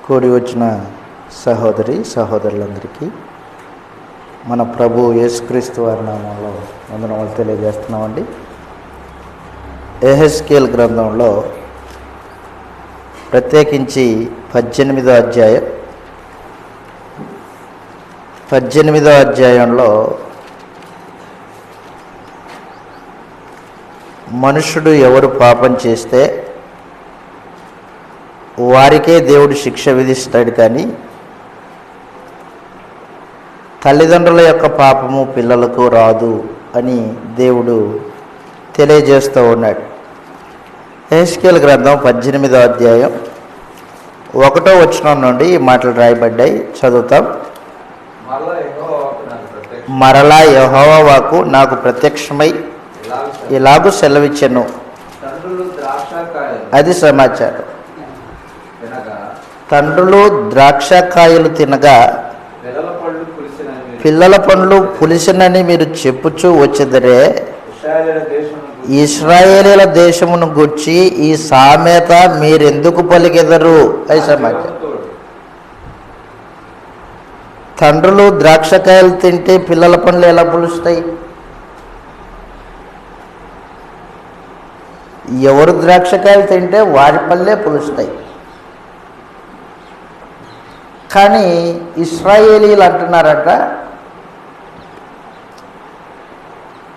కూడి వచ్చిన సహోదరి సహోదరులందరికీ మన ప్రభు యేసుక్రీస్తు వారి నామంలో వందనములు తెలియజేస్తున్నామండి. యెహెజ్కేలు గ్రంథంలో ప్రత్యేకించి 18వ అధ్యాయంలో మనుషుడు ఎవరు పాపం చేస్తే వారికే దేవుడు శిక్ష విధిస్తాడు, కానీ తల్లిదండ్రుల యొక్క పాపము పిల్లలకు రాదు అని దేవుడు తెలియజేస్తూ ఉన్నాడు. యెహెజ్కేలు గ్రంథం 18వ అధ్యాయం 1వ వచనం నుండి ఈ మాటలు రాయబడ్డాయి. చదువుతాం. మరలా యెహోవా వాక్కు నాకు ప్రత్యక్షమై ఇలాగూ సెలవిచ్చెను. అది సమాచారం. తండ్రులు ద్రాక్షకాయలు తినగా పిల్లల పండ్లు పులిసినని మీరు చెప్పుచూ వచ్చేదరే, ఇశ్రాయేలీల దేశమును గూర్చి ఈ సామెత మీరెందుకు పలికెదరు? అది సమాచారం. తండ్రులు ద్రాక్షకాయలు తింటే పిల్లల పండ్లు ఎలా పులుస్తాయి? ఎవరు ద్రాక్షకాయలు తింటే వారి పళ్ళే పులుస్తాయి. కానీ ఇశ్రాయేలీలు అంటున్నారట,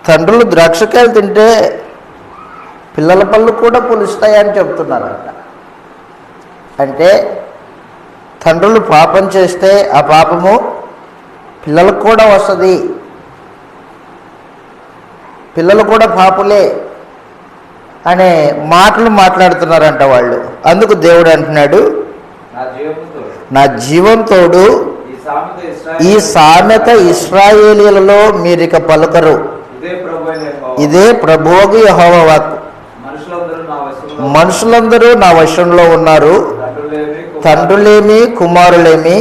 తండ్రులు ద్రాక్షకాయలు తింటే పిల్లల పళ్ళు కూడా పులుస్తాయని చెప్తున్నారట. అంటే తండ్రులు పాపం చేస్తే ఆ పాపము పిల్లలకు కూడా వస్తుంది, పిల్లలు కూడా పాపులే అనే మాటలు మాట్లాడుతున్నారంట వాళ్ళు. అందుకు దేవుడు అంటున్నాడు, నా జీవంతోడు ఈ సామెత ఇశ్రాయేలీలలో మీరిక పలుకరు. ఇదే ప్రభువుకు యెహోవా వాక్కు. మనుషులందరూ నా వశంలో ఉన్నారు, తండ్రులేమి కుమారులేమి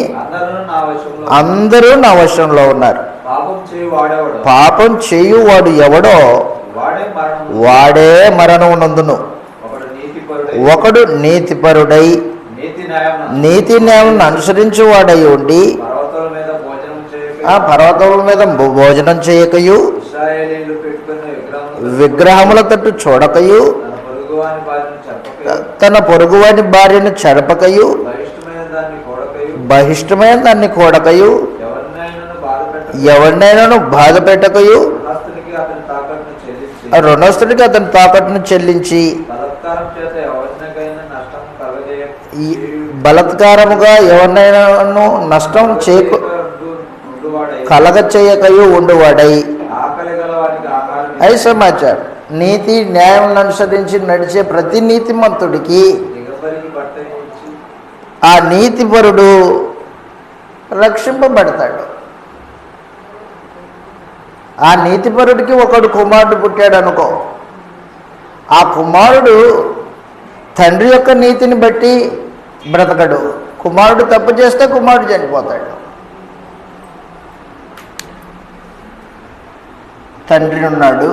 అందరూ నా వశంలో ఉన్నారు. పాపం చేయువాడు ఎవడో వాడే మరణం నందును. ఒకడు నీతిపరుడై నీతి న్యాయం అనుసరించువాడై ఉండి ఆ పర్వతముల మీద భోజనం చేయకయు విగ్రహముల తట్టు చూడకయు తన పొరుగువాని భార్యను చెరపకయు బహిష్టమైన దాన్ని కూడకయు ఎవరినైనాను బాధ పెట్టకయు రుణస్థుడికి అతని తాకట్టును చెల్లించి బలత్కారముగా ఎవరినైనాను నష్టం కలగ చేయకయు ఉండువాడై. అది సమాచారం. నీతి న్యాయం అనుసరించి నడిచే ప్రతి నీతిమంతుడికి ఆ నీతిపరుడు రక్షింపబడతాడు. ఆ నీతిపరుడికి ఒకడు కుమారుడు పుట్టాడు అనుకో, ఆ కుమారుడు తండ్రి యొక్క నీతిని బట్టి బ్రతకడు. కుమారుడు తప్పు చేస్తే కుమారుడు చనిపోతాడు. తండ్రి ఉన్నాడు,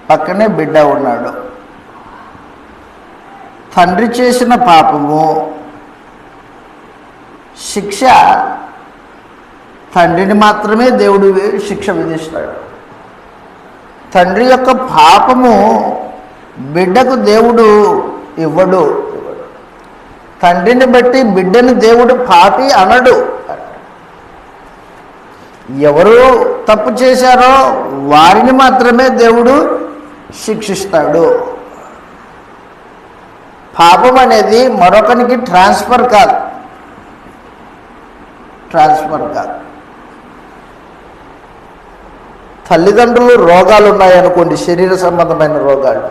పక్కనే బిడ్డ ఉన్నాడు. తండ్రి చేసిన పాపము శిక్ష తండ్రిని మాత్రమే దేవుడు శిక్ష విధిస్తాడు. తండ్రి యొక్క పాపము బిడ్డకు దేవుడు ఇవ్వడు. తండ్రిని బట్టి బిడ్డని దేవుడు పాపి అనడు. ఎవరు తప్పు చేశారో వారిని మాత్రమే దేవుడు శిక్షిస్తాడు. పాపం అనేది మరొకరికి ట్రాన్స్ఫర్ కాదు. తల్లిదండ్రులు రోగాలు ఉన్నాయనుకోండి, శరీర సంబంధమైన రోగాలు.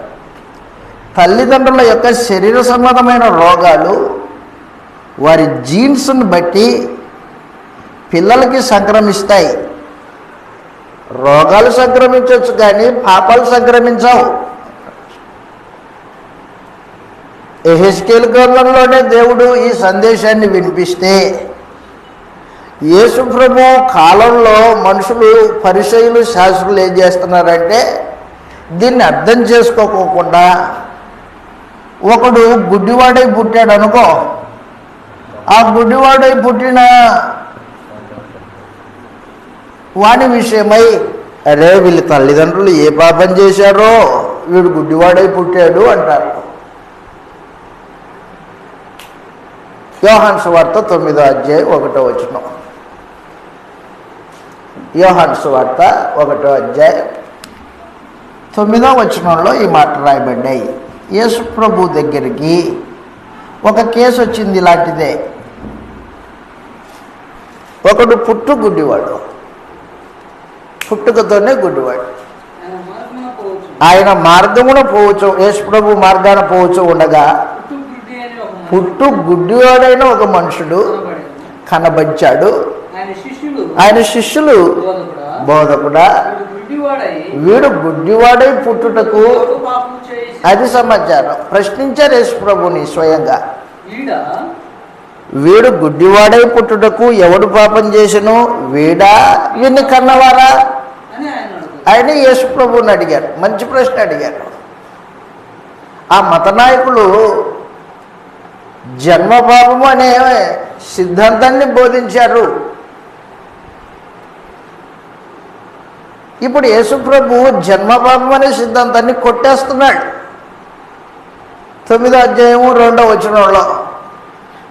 తల్లిదండ్రుల యొక్క శరీర సంబంధమైన రోగాలు వారి జీన్స్ను బట్టి పిల్లలకి సంక్రమిస్తాయి. రోగాలు సంక్రమించవచ్చు కానీ పాపాలు సంక్రమించవు. యెహెజ్కేలు గ్రంథంలోనే దేవుడు ఈ సందేశాన్ని వినిపిస్తే, యేసు ప్రభు కాలంలో మనుషులు పరిసయ్యులు శాస్త్రులు ఏం చేస్తున్నారంటే దీన్ని అర్థం చేసుకోకుండా ఒకడు గుడ్డివాడై పుట్టాడు అనుకో, ఆ గుడ్డివాడై పుట్టిన వాడి విషయమై అరే వీళ్ళ తల్లిదండ్రులు ఏ పాపం చేశారో వీడు గుడ్డివాడై పుట్టాడు అంటారు. యోహాను సువార్త 9వ అధ్యాయం 1వ వచనం. యోహాను సువార్త 1వ అధ్యాయం 9వ వచనంలో ఈ మాట రాయబడ్డాయి. యేసు ప్రభు దగ్గరికి ఒక కేసు వచ్చింది ఇలాంటిదే. ఒకడు గుడ్డివాడు, పుట్టుకతోనే గుడ్డివాడు. ఆయన మార్గమున పోవచ్చు, యేసు ప్రభు మార్గాన పోవచ్చు ఉండగా గుడ్డివాడైన ఒక మనుషుడు కనబడ్డాడు. ఆయన శిష్యులు బోధకుడా వీడు గుడ్డివాడై పుట్టుటకు, అది సమాచారం. ప్రశ్నించారు యేసు ప్రభుని స్వయంగా, వీడు గుడ్డివాడై పుట్టుటకు ఎవడు పాపం చేసెను, వీడా వీడిని కన్నవారా ఆయన యేసు ప్రభుని అడిగారు. మంచి ప్రశ్న అడిగారు. ఆ మత నాయకులు జన్మ పాపము అనే సిద్ధాంతాన్ని బోధించారు. ఇప్పుడు యేసు ప్రభు జన్మ పాపం అనే సిద్ధాంతాన్ని కొట్టేస్తున్నాడు. 9వ అధ్యాయము 2వ వచనంలో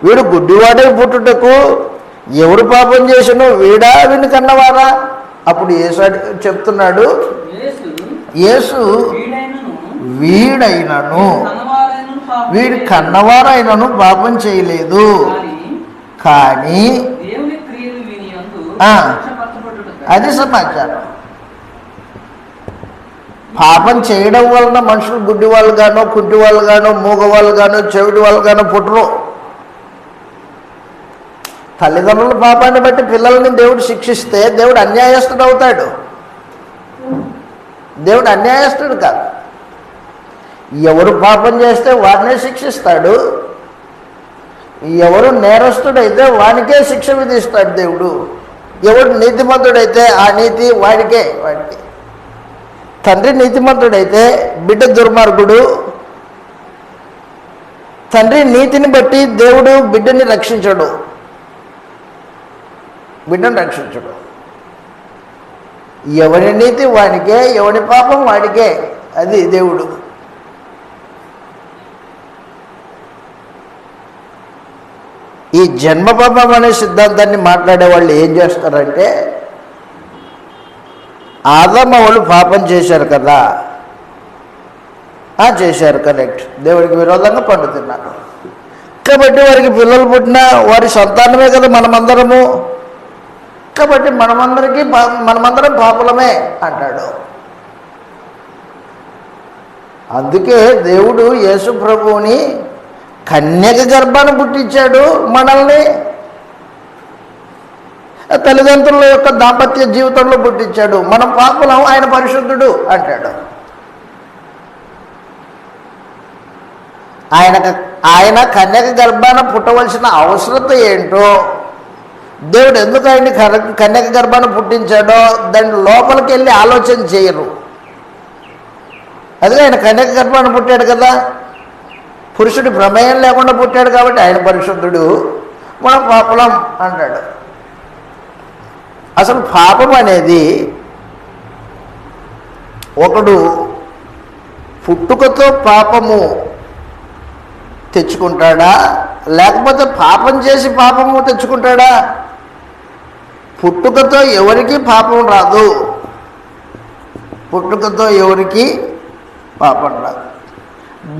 వీడు గుడ్డివాడై పుట్టుటకు ఎవడు పాపం చేసినో వీడా వీడిని కన్నవారా. అప్పుడు యేసు చెప్తున్నాడు, యేసు వీడైనను వీడి కన్నవారైనను పాపం చేయలేదు, కానీ అది సమాచారం. పాపం చేయడం వలన మనుషులు గుడ్డి వాళ్ళు గానో, కుంటి వాళ్ళు గానో, మూగవాళ్ళు గానో, చెవిటి వాళ్ళు గానో పుట్టరు. తల్లిదండ్రుల పాపాన్ని బట్టి పిల్లల్ని దేవుడు శిక్షిస్తే దేవుడు అన్యాయస్తుడు అవుతాడు. దేవుడు అన్యాయస్తుడు కాదు. ఎవరు పాపం చేస్తే వాడినే శిక్షిస్తాడు, ఎవరు నేరస్తుడైతే వానికే శిక్ష విధిస్తాడు దేవుడు. ఎవడు నీతిమంతుడైతే ఆ నీతి వాడికే. తండ్రి నీతిమంతుడైతే బిడ్డ దుర్మార్గుడు. తండ్రి నీతిని బట్టి దేవుడు బిడ్డని రక్షించడు, బిడ్డను రక్షించడు. ఎవరి నీతి వాడికే, ఎవరి పాపం వాడికే. అది దేవుడు. ఈ జన్మ పాపం అనే సిద్ధాంతాన్ని మాట్లాడే వాళ్ళు ఏం చేస్తారంటే, ఆదాము వాళ్ళు పాపం చేశారు కదా, చేశారు, కరెక్ట్, దేవుడికి విరోధంగా పండుతున్నారు కాబట్టి వారికి పిల్లలు పుట్టినా వారి సంతానమే కదా మనమందరము, కాబట్టి మనమందరం పాపులమే అంటాడు. అందుకే దేవుడు యేసు ప్రభువుని కన్యక గర్భాన పుట్టించాడు. మనల్ని తల్లిదండ్రుల యొక్క దాంపత్య జీవితంలో పుట్టించాడు. మనం పాపులం, ఆయన పరిశుద్ధుడు అంటాడు. ఆయన కన్యక గర్భాన పుట్టవలసిన అవసరత ఏంటో, దేవుడు ఎందుకు ఆయన్ని కన్యక గర్భాన పుట్టించాడో దాని లోపలికి వెళ్ళి ఆలోచన చేయరు. అదిగా ఆయన కన్యక గర్భాన పుట్టాడు కదా, పురుషుడి ప్రమేయం లేకుండా పుట్టాడు కాబట్టి ఆయన పరిశుద్ధుడు, మనం పాపులం అంటాడు. అసలు పాపం అనేది ఒకడు పుట్టుకతో పాపము తెచ్చుకుంటాడా, లేకపోతే పాపం చేసి పాపము తెచ్చుకుంటాడా? పుట్టుకతో ఎవరికి పాపం రాదు, పుట్టుకతో ఎవరికి పాపం రాదు.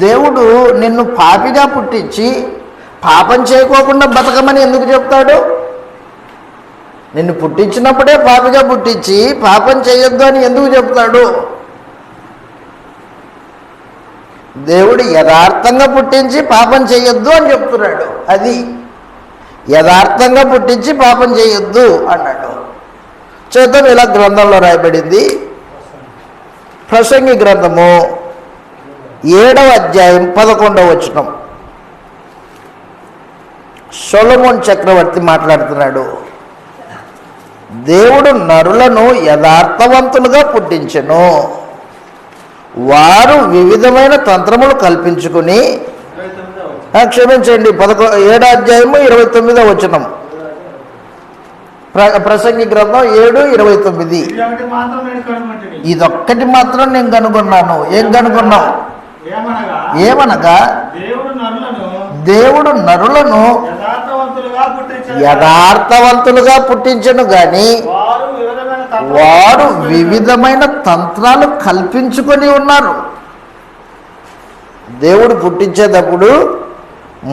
దేవుడు నిన్ను పాపిగా పుట్టించి పాపం చేయకోకుండా బతకమని ఎందుకు చెప్తాడు? నిన్ను పుట్టించినప్పుడే పాపిగా పుట్టించి పాపం చేయొద్దు అని ఎందుకు చెప్తాడు? దేవుడు యథార్థంగా పుట్టించి పాపం చేయొద్దు అని చెప్తున్నాడు. అది యథార్థంగా పుట్టించి పాపం చేయొద్దు అన్నాడు. చూద్దాం, ఇలా గ్రంథంలో రాయబడింది. ప్రసంగి గ్రంథము 7వ అధ్యాయం 11వ వచనం. సొలొమోన్ చక్రవర్తి మాట్లాడుతున్నాడు. దేవుడు నరులను యథార్థవంతులుగా పుట్టించెను, వారు వివిధమైన తంత్రములు కల్పించుకుని క్షమించండి, 7వ అధ్యాయము 29వ వచనం. ప్రసంగి గ్రంథం 7:29. ఇదొక్కటి మాత్రం నేను కనుగొన్నాను. ఏం కనుగొన్నావు? ఏమనగా దేవుడు నరులను యథార్థవంతులుగా పుట్టించను గాని వారు వివిధమైన తంత్రాలు కల్పించుకొని ఉన్నారు. దేవుడు పుట్టించేటప్పుడు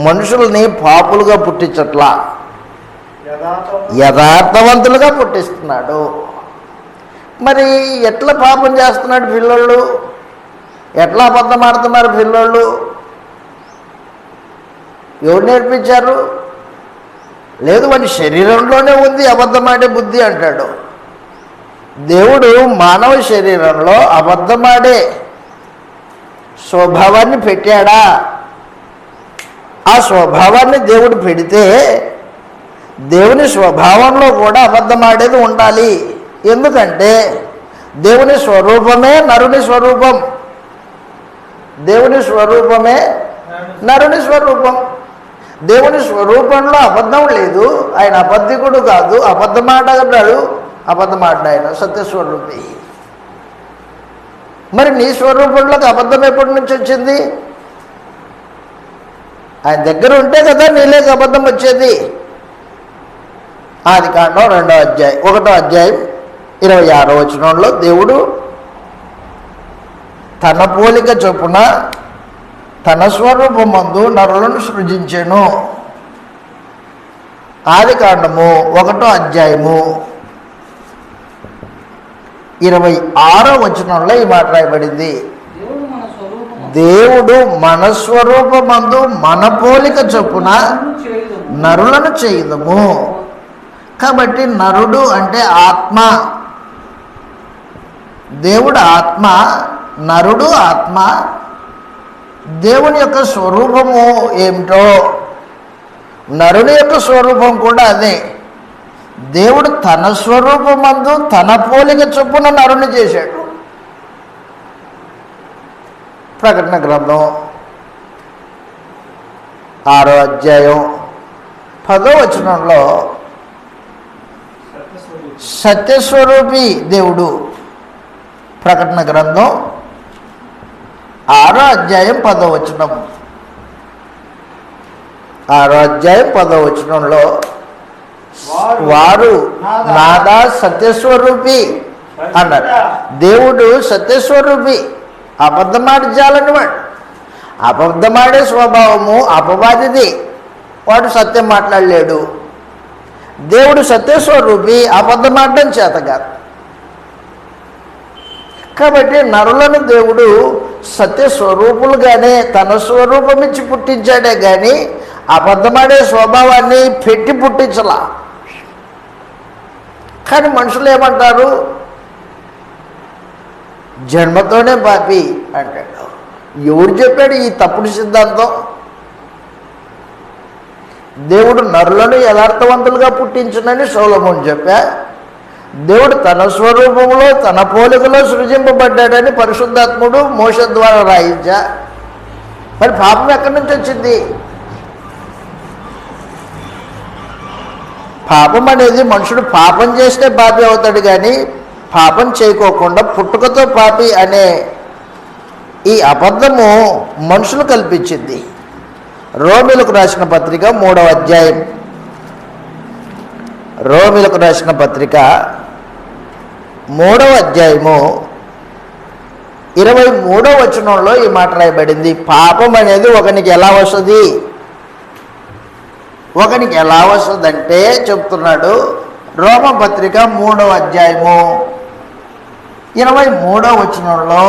మనుషుల్ని పాపులుగా పుట్టించట్లా, యథార్థవంతులుగా పుట్టిస్తున్నాడు. మరి ఎట్లా పాపం చేస్తున్నాడు పిల్లోళ్ళు? ఎట్లా అబద్ధం ఆడుతున్నారు పిల్లోళ్ళు? ఎవరు నేర్పించారు? లేదు, వాడి శరీరంలోనే ఉంది అబద్ధమాడే బుద్ధి అంటాడు. దేవుడు మానవ శరీరంలో అబద్ధమాడే స్వభావాన్ని పెట్టాడా? ఆ స్వభావాన్ని దేవుడు పెడితే దేవుని స్వభావంలో కూడా అబద్ధమాడేది ఉండాలి. ఎందుకంటే దేవుని స్వరూపమే నరుని స్వరూపం. దేవుని స్వరూపమే నరుని స్వరూపం. దేవుని స్వరూపంలో అబద్ధం లేదు. ఆయన అబద్ధికుడు కాదు, అబద్ధమాడగలడు. అబద్ధమాడ్డాయన సత్యస్వరూపి. మరి నీ స్వరూపంలోకి అబద్ధం ఎప్పటి నుంచి వచ్చింది? ఆయన దగ్గర ఉంటే కదా నీలోకి అబద్ధం వచ్చేది. ఆదికాండం 2వ అధ్యాయం 1వ అధ్యాయం 26వ వచనంలో దేవుడు తన పోలిక చొప్పున తన స్వరూపమందు నరులను సృజించెను. ఆదికాండము 1వ అధ్యాయము 26వ వచనంలో ఈ మాట రాయబడింది. దేవుడు మన స్వరూపమందు మన పోలిక చొప్పున నరులను చేయుదము. కాబట్టి నరుడు అంటే ఆత్మ, దేవుడు ఆత్మ, నరుడు ఆత్మ. దేవుని యొక్క స్వరూపము ఏమిటో నరుని యొక్క స్వరూపం కూడా అదే. దేవుడు తన స్వరూపమందు తన పోలిక చొప్పున నరుని చేశాడు. ప్రకటన గ్రంథం 6వ అధ్యాయం 10వ వచనంలో సత్యస్వరూపి దేవుడు. ప్రకటన గ్రంథం 6వ అధ్యాయం 10వ వచనం. 6వ అధ్యాయం 10వ వచనంలో వారు నాదా సత్యస్వరూపి అన్నారు. దేవుడు సత్యస్వరూపి, అబద్ధమాడించాలని వాడు. అబద్ధమాడే స్వభావము అపవాదిది. వాడు సత్యం మాట్లాడలేడు. దేవుడు సత్యస్వరూపి, అబద్ధమాడడం చేత కాదు. కాబట్టి నరులను దేవుడు సత్యస్వరూపులుగానే తన స్వరూపం ఇచ్చి పుట్టించాడే కానీ అబద్ధమాడే స్వభావాన్ని పెట్టి పుట్టించలా. కానీ మనుషులు ఏమంటారు? జన్మతోనే పాపి అంటాడు. ఎవరు చెప్పాడు ఈ తప్పుడు సిద్ధాంతం? దేవుడు నరులను యథార్థవంతులుగా పుట్టించునని సొలొమోను చెప్పా. దేవుడు తన స్వరూపంలో తన పోలికలో సృజింపబడ్డాడని పరిశుద్ధాత్ముడు మోషే ద్వారా రాయించా. మరి పాపం ఎక్కడి నుంచి వచ్చింది? పాపం అనేది మనుషుడు పాపం చేస్తే పాపి అవుతాడు కానీ పాపం చేయకోకుండా పుట్టుకతో పాపి అనే ఈ అబద్ధము మనుషులు కల్పించింది. రోమిలకు రాసిన పత్రిక 3వ అధ్యాయం. రోమిలకు రాసిన పత్రిక 3వ అధ్యాయము 23వ వచనంలో ఈ మాట రాయబడింది. పాపం అనేది ఒకనికి ఎలా వస్తుంది? ఒకనికి ఎలా వస్తుందంటే చెప్తున్నాడు. రోమపత్రిక 3వ అధ్యాయము 23వ వచనంలో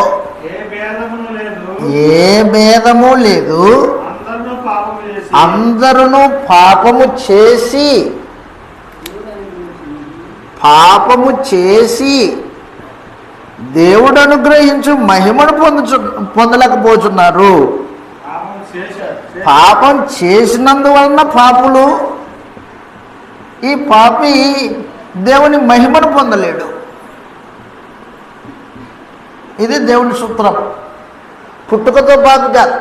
ఏ భేదము లేదు, అందరూ పాపము చేసి దేవుడు అనుగ్రహించు మహిమను పొందలేకపోతున్నారు. పాపం చేసినందువలన పాపులు. ఈ పాపి దేవుని మహిమను పొందలేడు. ఇది దేవుని సూత్రం. పుట్టుకతో పాపి కాదు.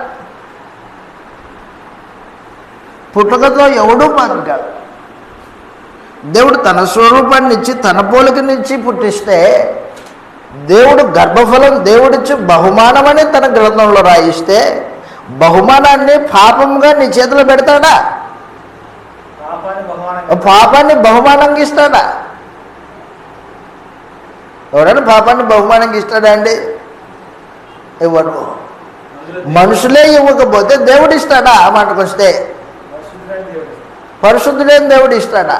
పుట్టుకతో ఎవడూ పాపి కాదు. దేవుడు తన స్వరూపాన్ని ఇచ్చి తన పోలికనిచ్చి పుట్టిస్తే దేవుడు గర్భఫలం దేవుడిచ్చి బహుమానమని తన గ్రంథంలో రాయిస్తే బహుమానాన్ని పాపంగా నీ చేతిలో పెడతాడా? పాపాన్ని బహుమానంగా ఇస్తాడా? ఎవరైనా పాపాన్ని బహుమానంగా ఇస్తాడా అండి? ఇవ్వరు. మనుషులే ఇవ్వకపోతే దేవుడు ఇస్తాడా? ఆ మాటకు వస్తే పరిశుద్ధుడైన దేవుడు ఇస్తాడా?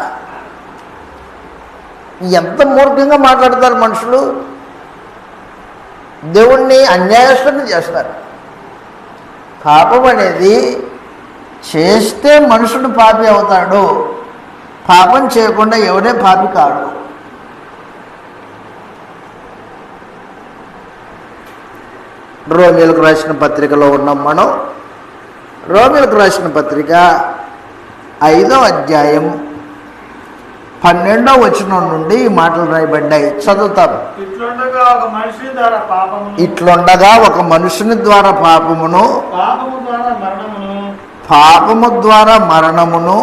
ఎంత మూర్ఖంగా మాట్లాడతారు మనుషులు. దేవుణ్ణి అన్యాయస్తుని చేస్తారు. పాపం అనేది చేస్తే మనుషుడు పాపి అవుతాడు, పాపం చేయకుండా ఎవడే పాపి కాడు. రోమిలకు రాసిన పత్రికలో ఉన్నాం మనం. రోమిలకు రాసిన పత్రిక 5వ అధ్యాయం 12వ వచనం నుండి ఈ మాటలు రాయబడ్డాయి. చదువుతాం. ఇట్లుండగా ఒక మనుషుని ద్వారా పాపమును, పాపము ద్వారా మరణమును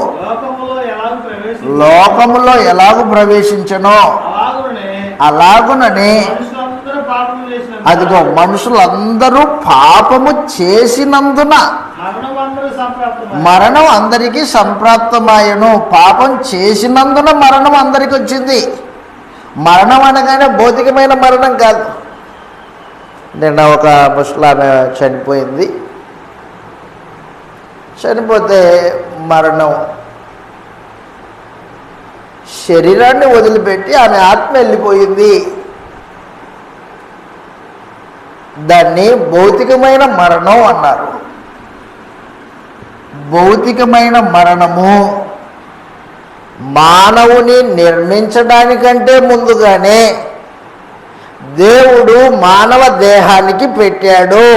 లోకములో ఎలాగూ ప్రవేశించనో అలాగుననే అదిగో మనుషులందరూ పాపము చేసినందున మరణం అందరికీ సంప్రాప్తమాయను. పాపం చేసినందున మరణం అందరికీ వచ్చింది. మరణం అనగానే భౌతికమైన మరణం కాదు. నిన్న ఒక ముస్లామె చనిపోయింది. చనిపోతే మరణం శరీరాన్ని వదిలిపెట్టి ఆమె ఆత్మ వెళ్ళిపోయింది. దాన్ని భౌతికమైన మరణం అన్నారు. భౌతికమైన మరణము మానవుని నిర్మించడానికంటే ముందుగానే దేవుడు మానవ దేహానికి పెట్టాడు.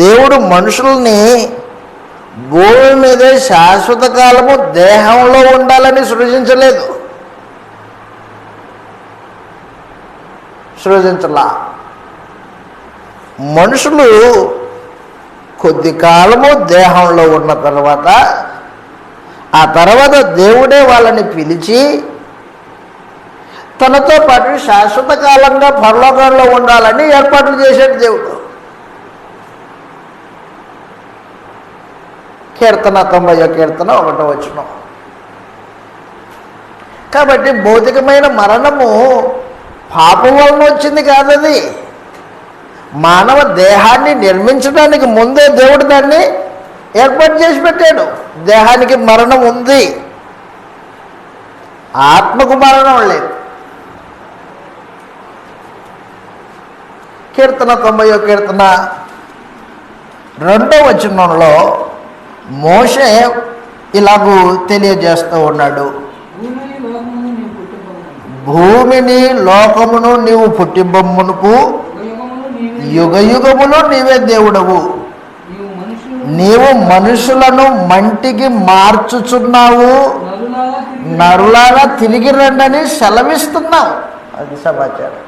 దేవుడు మనుషుల్ని భూమి మీదే శాశ్వత కాలము దేహంలో ఉండాలని సృజించలేదు, సృజించలా. మనుషులు కొద్ది కాలము దేహంలో ఉన్న తర్వాత ఆ తర్వాత దేవుడే వాళ్ళని పిలిచి తనతో పాటు శాశ్వత కాలంగా పరలోకంలో ఉండాలని ఏర్పాట్లు చేశాడు దేవుడు. కీర్తన 90వ కీర్తన 1వ వచనం. కాబట్టి భౌతికమైన మరణము పాపం వలన వచ్చింది కాదది. మానవ దేహాన్ని నిర్మించడానికి ముందే దేవుడు దాన్ని ఏర్పాటు చేసి పెట్టాడు. దేహానికి మరణం ఉంది, ఆత్మకు మరణం లేదు. కీర్తన 90వ కీర్తన 2వ వచనంలో మోషే ఇలాగూ తెలియజేస్తూ ఉన్నాడు. భూమిని లోకమును నీవు పుట్టిబొమ్మునుకు యుగయుగములు నీవే దేవుడవు. నీవు మనుషులను మంటికి మార్చుచున్నావు, నరులారా తిరిగి రండని సెలవిస్తున్నావు. అది సమాచారం.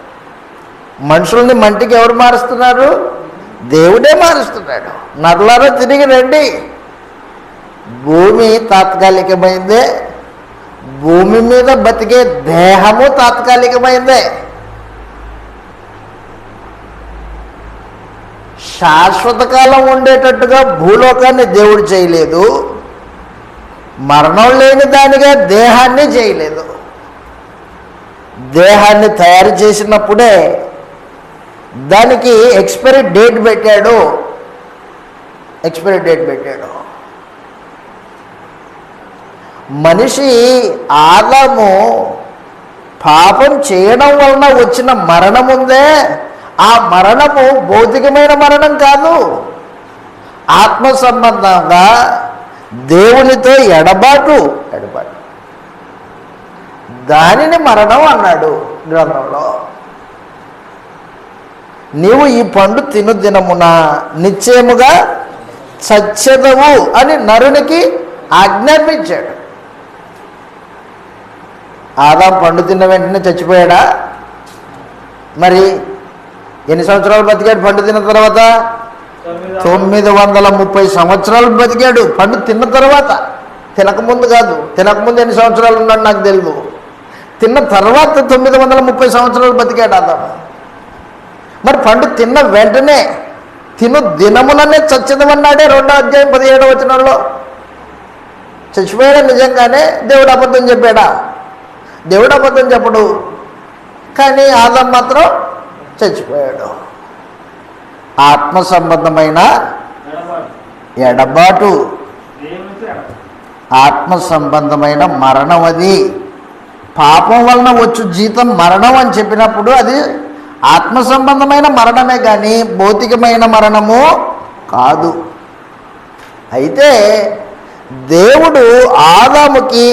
మనుషుల్ని మంటికి ఎవరు మారుస్తున్నారు? దేవుడే మారుస్తున్నాడు. నరులారా తిరిగి రండి. భూమి తాత్కాలికమైందే, భూమి మీద బతికే దేహము తాత్కాలికమైందే. శాశ్వత కాలం ఉండేటట్టుగా భూలోకాన్ని దేవుడు చేయలేదు, మరణం లేని దానిగా దేహాన్ని చేయలేదు. దేహాన్ని తయారు చేసినప్పుడే దానికి ఎక్స్పైరీ డేట్ పెట్టాడు. మనిషి ఆదాము పాపం చేయడం వలన వచ్చిన మరణం ఉందే, ఆ మరణము భౌతికమైన మరణం కాదు, ఆత్మ సంబంధంగా దేవునితో ఎడబాటు. దానిని మరణం అన్నాడు గ్రంథంలో. నీవు ఈ పండు తిను దినమున నిశ్చయముగా చచ్చెదవు అని నరునికి ఆజ్ఞాపించాడు. ఆదాం పండు తిన్న వెంటనే చచ్చిపోయాడా? మరి ఎన్ని సంవత్సరాలు బతికాడు పండు తిన్న తర్వాత? 930 సంవత్సరాలు బతికాడు. పండు తిన్న తర్వాత, తినకముందు కాదు. తినకముందు ఎన్ని సంవత్సరాలు ఉన్నాడు నాకు తెలియదు. తిన్న తర్వాత 930 సంవత్సరాలు బతికాడు ఆదాము. మరి పండు తిన్న వెంటనే తిను దినముననే చచ్చిదమన్నాడే 2వ అధ్యాయం 17వ వచనంలో. చచ్చిపోయాడా నిజంగానే? దేవుడు అబద్ధం చెప్పాడా? దేవుడు అబద్ధం చెప్పడు, కానీ ఆదాము మాత్రం చచ్చిపోయాడు. ఆత్మ సంబంధమైన ఎడబాటు, ఆత్మ సంబంధమైన మరణం. అది పాపం వలన వచ్చు జీతం మరణం అని చెప్పినప్పుడు అది ఆత్మ సంబంధమైన మరణమే కానీ భౌతికమైన మరణము కాదు. అయితే దేవుడు ఆదాముకి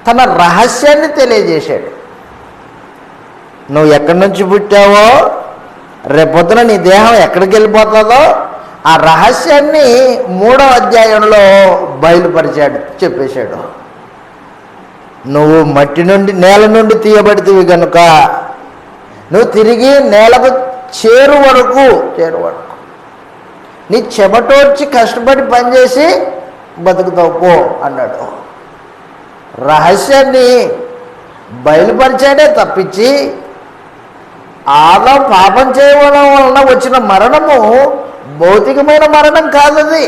తన రహస్యాన్ని తెలియజేశాడు. నువ్వు ఎక్కడి నుంచి పుట్టావో, రేపొద్దున నీ దేహం ఎక్కడికి వెళ్ళిపోతుందో ఆ రహస్యాన్ని 3వ అధ్యాయంలో బయలుపరిచాడు, చెప్పేశాడు. నువ్వు మట్టి నుండి, నేల నుండి తీయబడితివి కనుక నువ్వు తిరిగి నేలకు చేరు వరకు నీ చెమటోడ్చి కష్టపడి పనిచేసి బతుకుతావు పో అన్నాడు. రహస్యాన్ని బయలుపరిచాడే తప్పించి ఆదాము పాపం చేయడం వలన వచ్చిన మరణము భౌతికమైన మరణం కాదు. అది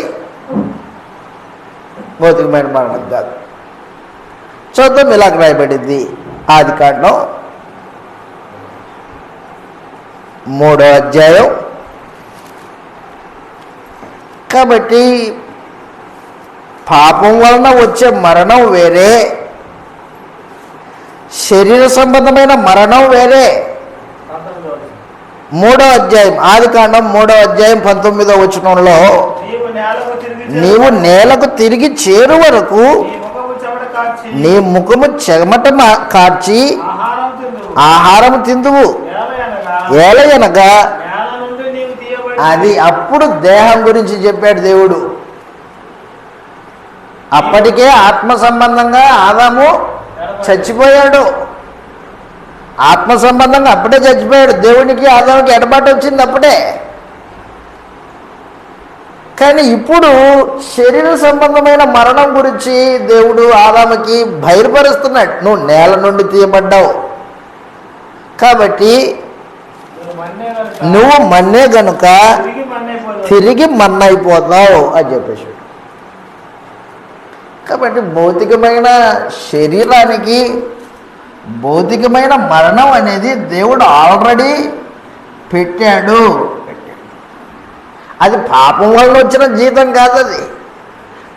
భౌతికమైన మరణం కాదు. చూద్దాం ఇలాగ రాయబడింది ఆదికాండం 3వ అధ్యాయం. కాబట్టి పాపం వలన వచ్చే మరణం వేరే, శరీర సంబంధమైన మరణం వేరే. 3వ అధ్యాయం ఆదికాండం 3వ అధ్యాయం 19వ వచనంలో, నీవు నేలకు తిరిగి చేరు వరకు నీ ముఖము చెమట కార్చి ఆహారము తిందువు. ఏలయనగా అది అప్పుడు దేహం గురించి చెప్పాడు దేవుడు. అప్పటికే ఆత్మ సంబంధంగా ఆదాము చచ్చిపోయాడు. ఆత్మ సంబంధంగా అప్పుడే చచ్చిపోయాడు. దేవునికి ఆదాముకి ఎడబాటు వచ్చింది అప్పుడే. కానీ ఇప్పుడు శరీర సంబంధమైన మరణం గురించి దేవుడు ఆదాముకి బయలుపరుస్తున్నాడు. నువ్వు నేల నుండి తీయబడ్డావు కాబట్టి నువ్వు మన్నే గనుక తిరిగి మన్నైపోతావు అని చెప్పేసాడు. కాబట్టి భౌతికమైన శరీరానికి భౌతికమైన మరణం అనేది దేవుడు ఆల్రెడీ పెట్టాడు. అది పాపం వలన వచ్చిన జీతం కాదు. అది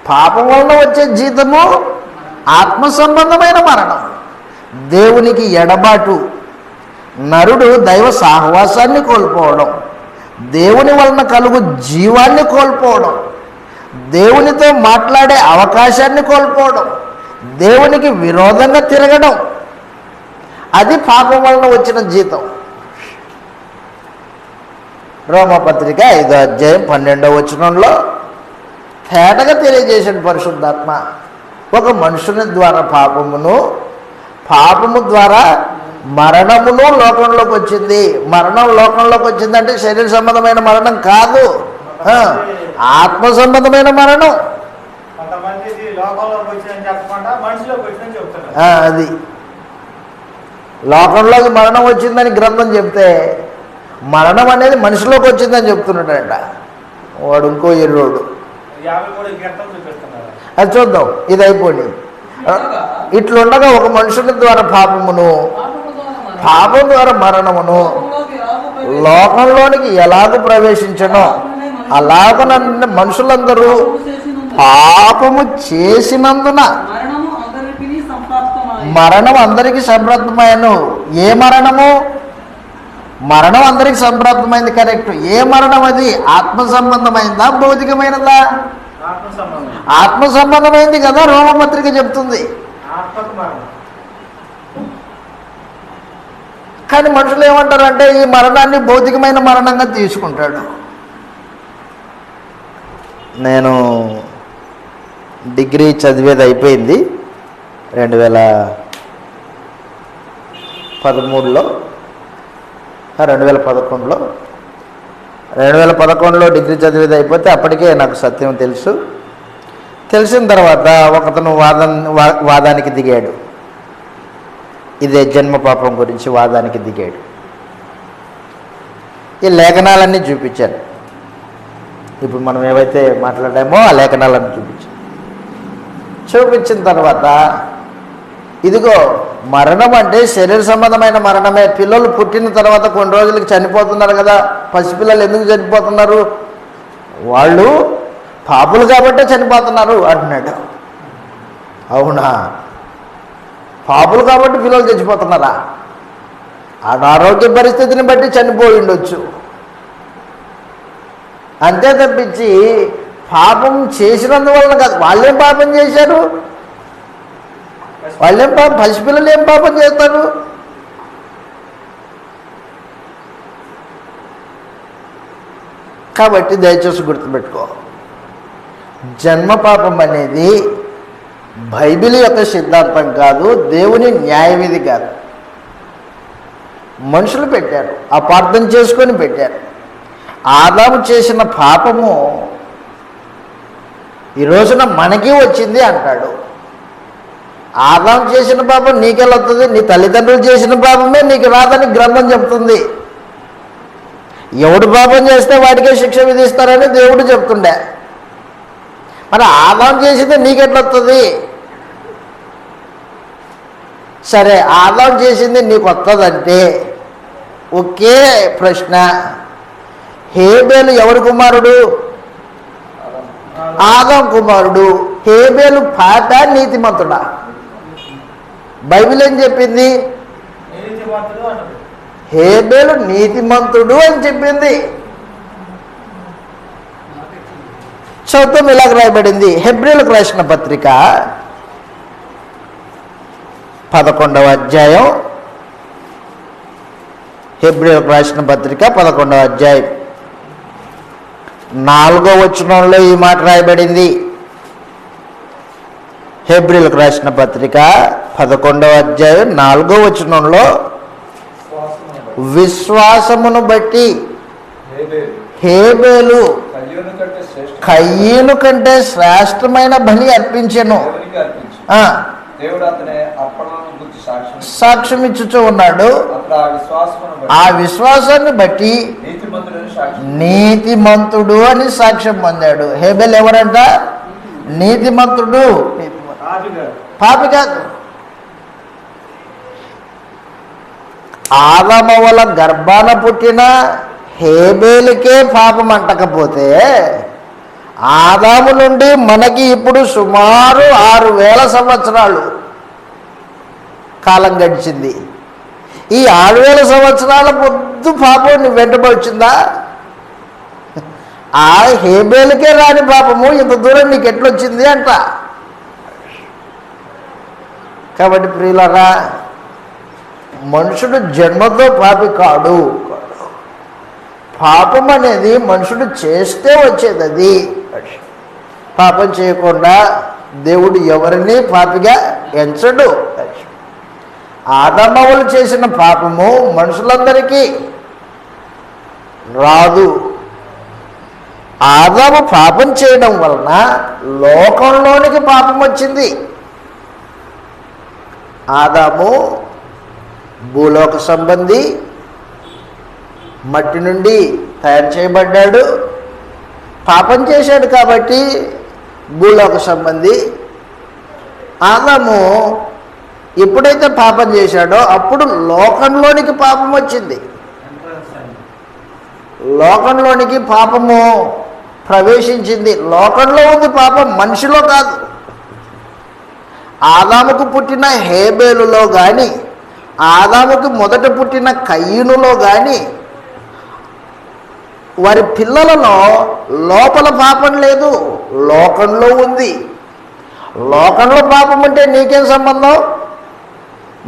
పాపం వలన వచ్చే జీతము ఆత్మ సంబంధమైన మరణం, దేవునికి ఎడబాటు, నరుడు దైవ సహవాసాన్ని కోల్పోవడం, దేవుని వలన కలుగు జీవాన్ని కోల్పోవడం, దేవునితో మాట్లాడే అవకాశాన్ని కోల్పోవడం, దేవునికి విరోధంగా తిరగడం, అది పాపం వలన వచ్చిన జీతం. రోమపత్రిక 5వ అధ్యాయం 12వ వచనంలో తేటగా తెలియజేసిన పరిశుద్ధాత్మ ఒక మనుషుని ద్వారా పాపము ద్వారా మరణమును లోకంలోకి వచ్చింది. మరణం లోకంలోకి వచ్చిందంటే శరీర సంబంధమైన మరణం కాదు, ఆత్మ సంబంధమైన మరణం. అది లోకంలోకి మరణం వచ్చిందని గ్రంథం చెప్తే మరణం అనేది మనిషిలోకి వచ్చిందని చెప్తున్నాడంట వాడు, ఇంకో ఎర్రోడు. అది చూద్దాం, ఇది అయిపోయింది. ఇట్లుండగా ఒక మనుషుని ద్వారా పాపం ద్వారా మరణమును లోకంలోనికి ఎలాగ ప్రవేశించనో అలాగ మనుషులందరూ పాపము చేసినందున మరణం అందరికీ సంప్రాప్తమైన. ఏ మరణము? మరణం అందరికి సంప్రాప్తమైంది, కరెక్ట్. ఏ మరణం అది? ఆత్మ సంబంధమైందా భౌతికమైనదా? ఆత్మ సంబంధమైంది కదా రోమపత్రిక చెప్తుంది. కానీ మనుషులు ఏమంటారంటే ఈ మరణాన్ని భౌతికమైన మరణంగా తీసుకుంటాడు. నేను డిగ్రీ చదివేది అయిపోయింది 2013లో 2011లో 2011లో డిగ్రీ చదివేది అయిపోతే అప్పటికే నాకు సత్యం తెలిసిన తర్వాత ఒకతను వాదానికి దిగాడు. ఇదే జన్మ పాపం గురించి వాదానికి దిగాడు. ఈ లేఖనాలన్నీ చూపించాను. ఇప్పుడు మనం ఏవైతే మాట్లాడామో ఆ లేఖనాలన్నీ చూపించిన తర్వాత ఇదిగో మరణం అంటే శరీర సంబంధమైన మరణమే. పిల్లలు పుట్టిన తర్వాత కొన్ని రోజులకి చనిపోతున్నారు కదా. పసిపిల్లలు ఎందుకు చనిపోతున్నారు? వాళ్ళు పాపులు కాబట్టే చనిపోతున్నారు అంటున్నాడు. అవునా? పాపులు కాబట్టి పిల్లలు చచ్చిపోతున్నారా? అనారోగ్య పరిస్థితిని బట్టి చనిపోయి ఉండొచ్చు. అంతే తప్పించి పాపం చేసినందువలన కాదు. వాళ్ళేం పాపం చేశారు? పసిపిల్లలు ఏం పాపం చేస్తారు? కాబట్టి దయచేసి గుర్తుపెట్టుకో, జన్మ పాపం అనేది బైబిల్ యొక్క సిద్ధాంతం కాదు, దేవుని న్యాయవిధి కాదు. మనుషులు పెట్టారు, అపార్థం చేసుకొని పెట్టారు. ఆదాము చేసిన పాపము ఈ రోజున మనకి వచ్చింది అంటాడు. ఆదాము చేసిన పాపం నీకెలా వస్తుంది? నీ తల్లిదండ్రులు చేసిన పాపమే నీకు రాదని గ్రంథం చెప్తుంది. ఎవడు పాపం చేస్తే వాడికే శిక్ష విధిస్తారని దేవుడు చెప్తుండే. మరి ఆదాము చేసింది నీకెట్లా వస్తుంది? సరే, ఆదాము చేసింది నీకు వస్తుందంటే ఒకే ప్రశ్న, హేబేలు ఎవరి కుమారుడు? ఆదాము కుమారుడు. హేబేలు పాట నీతిమంతుడా? బైబిల్ ఏం చెప్పింది? హేబేలు నీతిమంతుడు అని చెప్పింది. చదువుతాం, ఇలాగ రాయబడింది. హెబ్రీయులకు రాసిన పత్రిక 11వ అధ్యాయం. హెబ్రీయులకు రాసిన పత్రిక 11వ అధ్యాయం 4వ వచనంలో ఈ మాట రాయబడింది. హెబ్రీయులకు రాసిన పత్రిక 11వ అధ్యాయం 4వ వచనంలో, విశ్వాసమును బట్టి హేబేలు కయ్యను కంటే శ్రేష్టమైన బలి అర్పించెను. సాక్ష్యం ఇచ్చుచూ ఉన్నాడు. ఆ విశ్వాసాన్ని బట్టి నీతిమంతుడు అని సాక్ష్యం పొందాడు. హేబేల్ ఎవరంట? నీతిమంతుడు, పాపి కాదు. ఆదాము వల్ల గర్భాన పుట్టిన హేబేలుకే పాపం అంటకపోతే ఆదాము నుండి మనకి ఇప్పుడు సుమారు 6000 సంవత్సరాలు కాలం గడిచింది. ఈ 6000 సంవత్సరాల పొద్దు పాపం నీ వెంటబడిచిందా? ఆ హేబేలుకే రాని పాపము ఇంత దూరం నీకు ఎట్లొచ్చింది అంట. కాబట్టి ప్రియులారా, మనుషుడు జన్మతో పాపి కాడు. పాపం అనేది మనుషుడు చేస్తే వచ్చేది. అది పాపం చేయకుండా దేవుడు ఎవరిని పాపిగా ఎంచడు. ఆదామవులు చేసిన పాపము మనుషులందరికీ రాదు. ఆదాము పాపం చేయడం వలన లోకంలోనికి పాపం వచ్చింది. ఆదాము భూలోక సంబంధి, మట్టి నుండి తయారు చేయబడ్డాడు. పాపం చేశాడు కాబట్టి భూలోక సంబంధి. ఆదాము ఎప్పుడైతే పాపం చేశాడో అప్పుడు లోకంలోనికి పాపం వచ్చింది. లోకంలోనికి పాపము ప్రవేశించింది. లోకంలో ఉంది పాపం, మనిషిలో కాదు. ఆదాముకు పుట్టిన హేబేలులో కానీ, ఆదాముకు మొదట పుట్టిన కయ్యూనులో కానీ, వారి పిల్లలలో లోపల పాపం లేదు, లోకంలో ఉంది. లోకంలో పాపం ఉంటే నీకేం సంబంధం?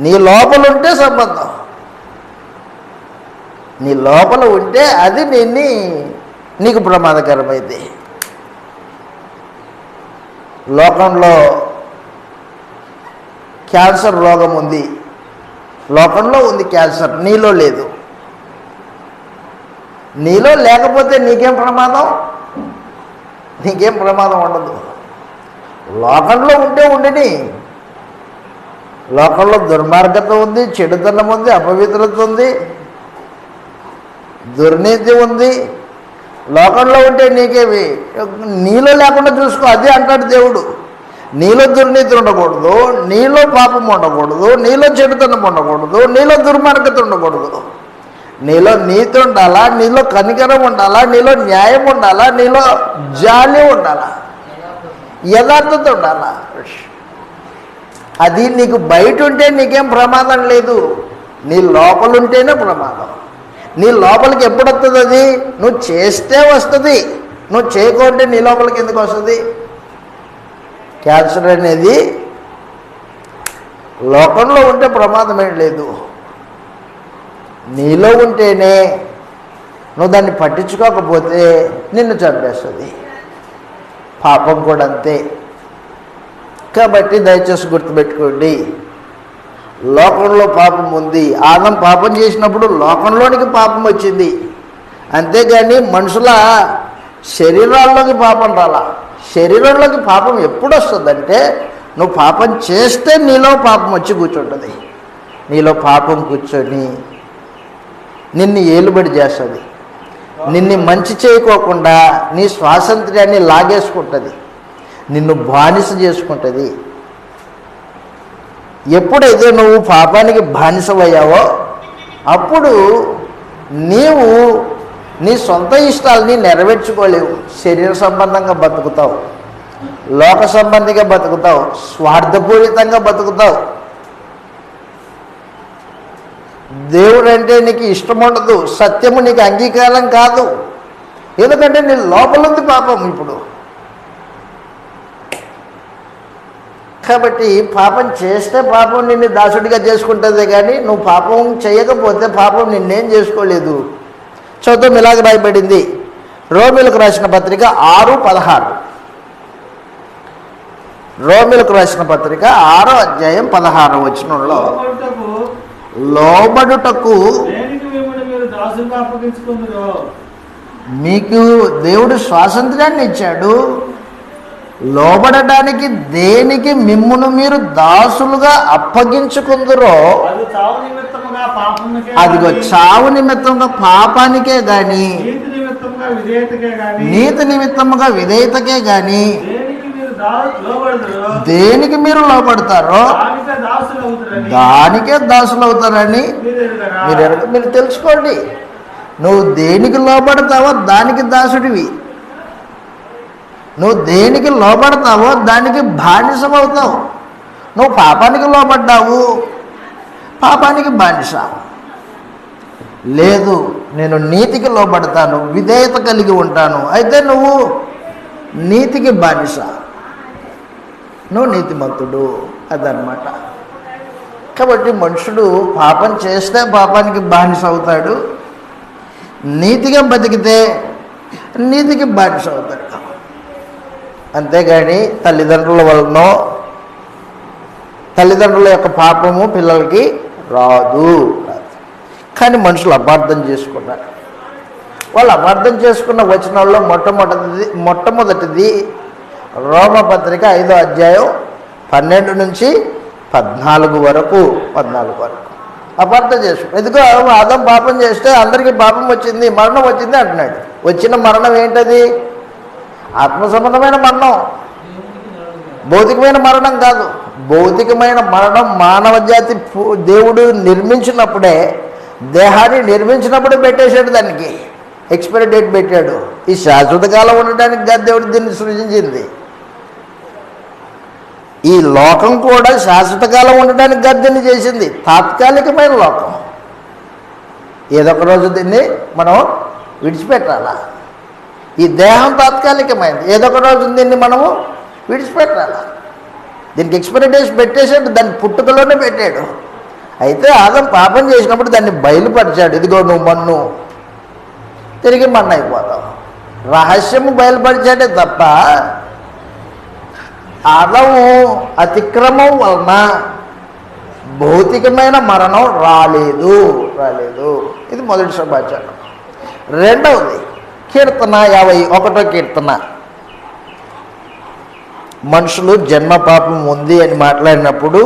నీ లోపల ఉంటే సంబంధం. నీ లోపల ఉంటే అది నీకు ప్రమాదకరమైంది. లోకంలో క్యాన్సర్ రోగం ఉంది, లోకంలో ఉంది క్యాన్సర్, నీలో లేదు. నీలో లేకపోతే నీకేం ప్రమాదం? నీకేం ప్రమాదం ఉండదు. లోకంలో ఉంటే ఉండని. లోకంలో దుర్మార్గత ఉంది, చెడుతనం ఉంది, అపవిత్రత ఉంది, దుర్నీతి ఉంది. లోకంలో ఉంటే నీకేమి? నీలో లేకుండా చూసుకో. అదే అంటాడు దేవుడు. నీలో దుర్నీతి ఉండకూడదు, నీలో పాపం ఉండకూడదు, నీలో చెడుతనం ఉండకూడదు, నీలో దుర్మార్గత ఉండకూడదు. నీలో నీతి ఉండాలా, నీలో కనికరం ఉండాలా, నీలో న్యాయం ఉండాలా, నీలో జాలి ఉండాలా, యథార్థత ఉండాలా. అది నీకు బయట ఉంటే నీకేం ప్రమాదం లేదు, నీ లోపలుంటేనే ప్రమాదం. నీ లోపలికి ఎప్పుడు వస్తుంది? అది నువ్వు చేస్తే వస్తుంది. నువ్వు చేయకుంటే నీ లోపలికి ఎందుకు వస్తుంది? క్యాన్సర్ అనేది లోకంలో ఉంటే ప్రమాదం ఏం లేదు, నీలో ఉంటేనే. నువ్వు దాన్ని పట్టించుకోకపోతే నిన్ను చంపేస్తుంది. పాపం కూడా అంతే. కాబట్టి దయచేసి గుర్తుపెట్టుకోండి, లోకంలో పాపం ఉంది. ఆదం పాపం చేసినప్పుడు లోకంలోనికి పాపం వచ్చింది, అంతేగాని మనుషుల శరీరాల్లోకి పాపం రాలా. శరీరంలోకి పాపం ఎప్పుడు వస్తుందంటే నువ్వు పాపం చేస్తే నీలో పాపం వచ్చి కూర్చుంటుంది. నీలో పాపం కూర్చొని నిన్ను ఏలుబడి చేస్తుంది. నిన్ను మంచి చేయకోకుండా నీ స్వాతంత్ర్యాన్ని లాగేసుకుంటుంది, నిన్ను బానిస చేసుకుంటుంది. ఎప్పుడైతే నువ్వు పాపానికి బానిసమయ్యావో అప్పుడు నీవు నీ సొంత ఇష్టాలని నెరవేర్చుకోలేవు. శరీర సంబంధంగా బతుకుతావు, లోక సంబంధిగా బతుకుతావు, స్వార్థపూరితంగా బతుకుతావు. దేవుడు అంటే నీకు ఇష్టం ఉండదు, సత్యము నీకు అంగీకారం కాదు. ఎందుకంటే నీ లోపలుంది పాపం. ఇప్పుడు కాబట్టి పాపం చేస్తే పాపం నిన్ను దాసుడిగా చేసుకుంటుంది, కానీ నువ్వు పాపం చేయకపోతే పాపం నిన్నేం చేసుకోలేదు. చదువు ఇలాగ రాయబడింది, రోమిలకు రాసిన పత్రిక 6:16. రోమిలకు రాసిన పత్రిక 6వ అధ్యాయం 16వ వచనంలో, లోబడుటకు మీకు దేవుడు స్వాతంత్ర్యాన్ని ఇచ్చాడు, లోబడడానికి దేనికి మిమ్మును మీరు దాసులుగా అప్పగించుకుందురో అదిగో చావు నిమిత్తముగా పాపానికే గాని నీతి నిమిత్తముగా విధేయతకే గాని దేనికి మీరు లోబడతారో దానికే దాసులు అవుతారని మీరు తెలుసుకోండి. నువ్వు దేనికి లోబడతావో దానికి దాసుడివి, నువ్వు దేనికి లోబడతావో దానికి బానిసమవుతావు. నువ్వు పాపానికి లోబడ్డావు, పాపానికి బానిస. లేదు, నేను నీతికి లోబడతాను, విధేయత కలిగి ఉంటాను, అయితే నువ్వు నీతికి బానిస, నువ్వు నీతిమంతుడు. అదనమాట. కాబట్టి మనుషుడు పాపం చేస్తే పాపానికి బానిస అవుతాడు, నీతిగా బతికితే నీతికి బానిస అవుతాడు. అంతేగాని తల్లిదండ్రుల వలన తల్లిదండ్రుల యొక్క పాపము పిల్లలకి రాదు. కానీ మనుషులు అపార్థం చేసుకున్నారు. వాళ్ళు అపార్థం చేసుకున్న వచనాల్లో మొట్టమొదటిది రోమపత్రిక 5వ అధ్యాయం 12 నుంచి 14 వరకు అపార్థం చేసుకున్నాడు. ఎందుకో ఆదం పాపం చేస్తే అందరికీ పాపం వచ్చింది, మరణం వచ్చింది అంటున్నాడు. వచ్చిన మరణం ఏంటది? ఆత్మ సంబంధమైన మరణం, భౌతికమైన మరణం కాదు. భౌతికమైన మరణం మానవ జాతి దేవుడు నిర్మించినప్పుడే, దేహాన్ని నిర్మించినప్పుడే పెట్టేశాడు, దానికి ఎక్స్పైరీ డేట్ పెట్టాడు. ఈ శాశ్వత కాలం ఉండడానికి కాదు దేవుడు దీన్ని సృజించింది. ఈ లోకం కూడా శాశ్వత కాలం ఉండడానికి కాదు దీన్ని చేసింది, తాత్కాలికమైన లోకం. ఏదొక రోజు దీన్ని మనం విడిచిపెట్టాలా. ఈ దేహం తాత్కాలికమైనది, ఏదొక రోజు దీన్ని మనము విడిచిపెట్టాలా. దీనికి ఎక్స్పైరీ డేట్ పెట్టేసాడు, దాన్ని పుట్టుకలోనే పెట్టాడు. అయితే ఆదం పాపం చేసినప్పుడు దాన్ని బయలుపరిచాడు. ఇదిగో నువ్వు మన్ను, తిరిగి మన్ను అయిపోతావు. రహస్యము బయలుపరిచాడే తప్ప ఆదము అతిక్రమం వలన భౌతికమైన మరణం రాలేదు. ఇది మొదటి సమాచారం. రెండవది కీర్తన 51వ కీర్తన. మనుషులు జన్మ పాపం ఉంది అని మాట్లాడినప్పుడు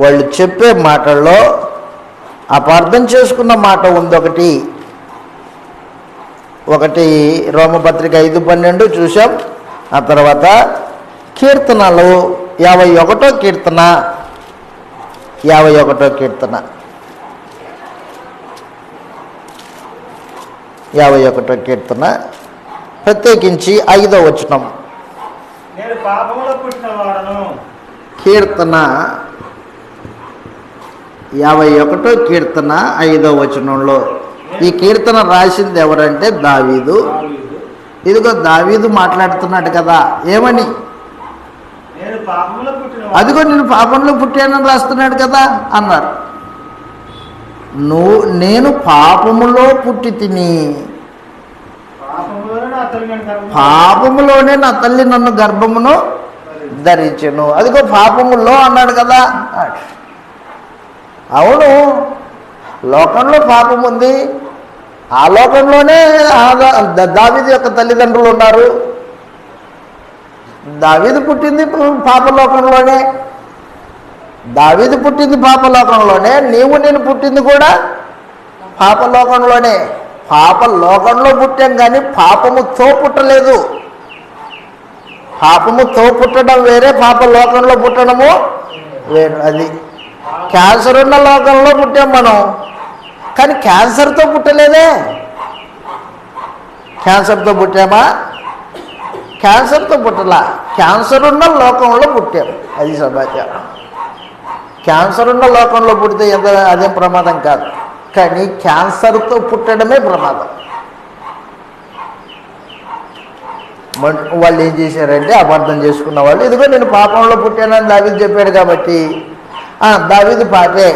వాళ్ళు చెప్పే మాటల్లో అపార్థం చేసుకున్న మాట ఉంది. ఒకటి రోమపత్రిక 5:12 చూసాం. ఆ తర్వాత కీర్తనలు 51వ కీర్తన 51వ కీర్తన 51వ కీర్తన ప్రత్యేకించి 5వ వచనం. నేను పాపములో పుట్టిన వాడను. కీర్తన 51వ కీర్తన 5వ వచనంలో ఈ కీర్తన రాసింది ఎవరంటే దావీదు. ఇదిగో దావీదు మాట్లాడుతున్నాడు కదా, ఏమని? నేను పాపములో పుట్టిన అదిగో నేను పాపంలో పుట్టానని రాస్తున్నాడు కదా అన్నారు. నేను పాపములో పుట్టి తిని, పాపములోనే నా తల్లి నన్ను గర్భమును ధరించెను. అదిగో పాపములో అన్నాడు కదా. అవును, లోకంలో పాపం ఉంది. ఆ లోకంలోనే దావీదు యొక్క తల్లిదండ్రులు ఉన్నారు. దావీదు పుట్టింది పాపలోకంలోనే, దావీదు పుట్టింది పాపలోకంలోనే, నేను పుట్టింది కూడా పాపలోకంలోనే. పాపలోకంలో పుట్టాం కానీ పాపముతో పుట్టలేదు. పాపముతో పుట్టడం వేరే, పాపలోకంలో పుట్టడము వేరు. అది క్యాన్సర్ ఉన్న లోకంలో పుట్టాం మనం, కానీ క్యాన్సర్తో పుట్టలేదే. క్యాన్సర్తో పుట్టామా? క్యాన్సర్తో పుట్టలా, క్యాన్సర్ ఉన్న లోకంలో పుట్టాం. అది సమాచారం. క్యాన్సర్ ఉన్న లోకంలో పుడితే అదేం ప్రమాదం కాదు, కానీ క్యాన్సర్తో పుట్టడమే ప్రమాదం. వాళ్ళు ఏం చేశారంటే అపార్థం చేసుకున్న వాళ్ళు, ఇదిగో నేను పాపంలో పుట్టానని దావీదు చెప్పాడు కాబట్టి దావీదు పాపే.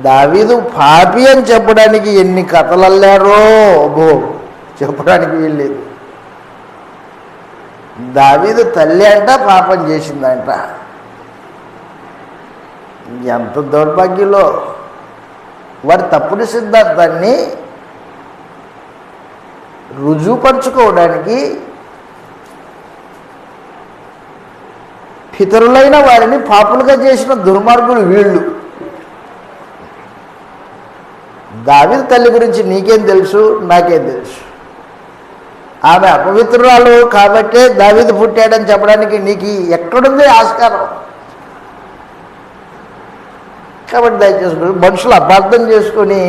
దావీదు పాపి అని చెప్పడానికి ఎన్ని కథలు అల్లారో చెప్పడానికి వీల్లేదు. దావీదు తల్లి అంట పాపం చేసిందంట. ఎంత దౌర్భాగ్యంలో! వారి తప్పుడు సిద్ధాంతాన్ని రుజువుపరుచుకోవడానికి పితరులైన వారిని పాపులుగా చేసిన దుర్మార్గులు వీళ్ళు. దావీదు తల్లి గురించి నీకేం తెలుసు, నాకేం తెలుసు. ఆమె అపవిత్రురాలు కాబట్టే దావీదు పుట్టాడని చెప్పడానికి నీకు ఎక్కడుంది ఆస్కారం? కాబట్టి దయచేసి మనుషులు అపార్థం చేసుకొని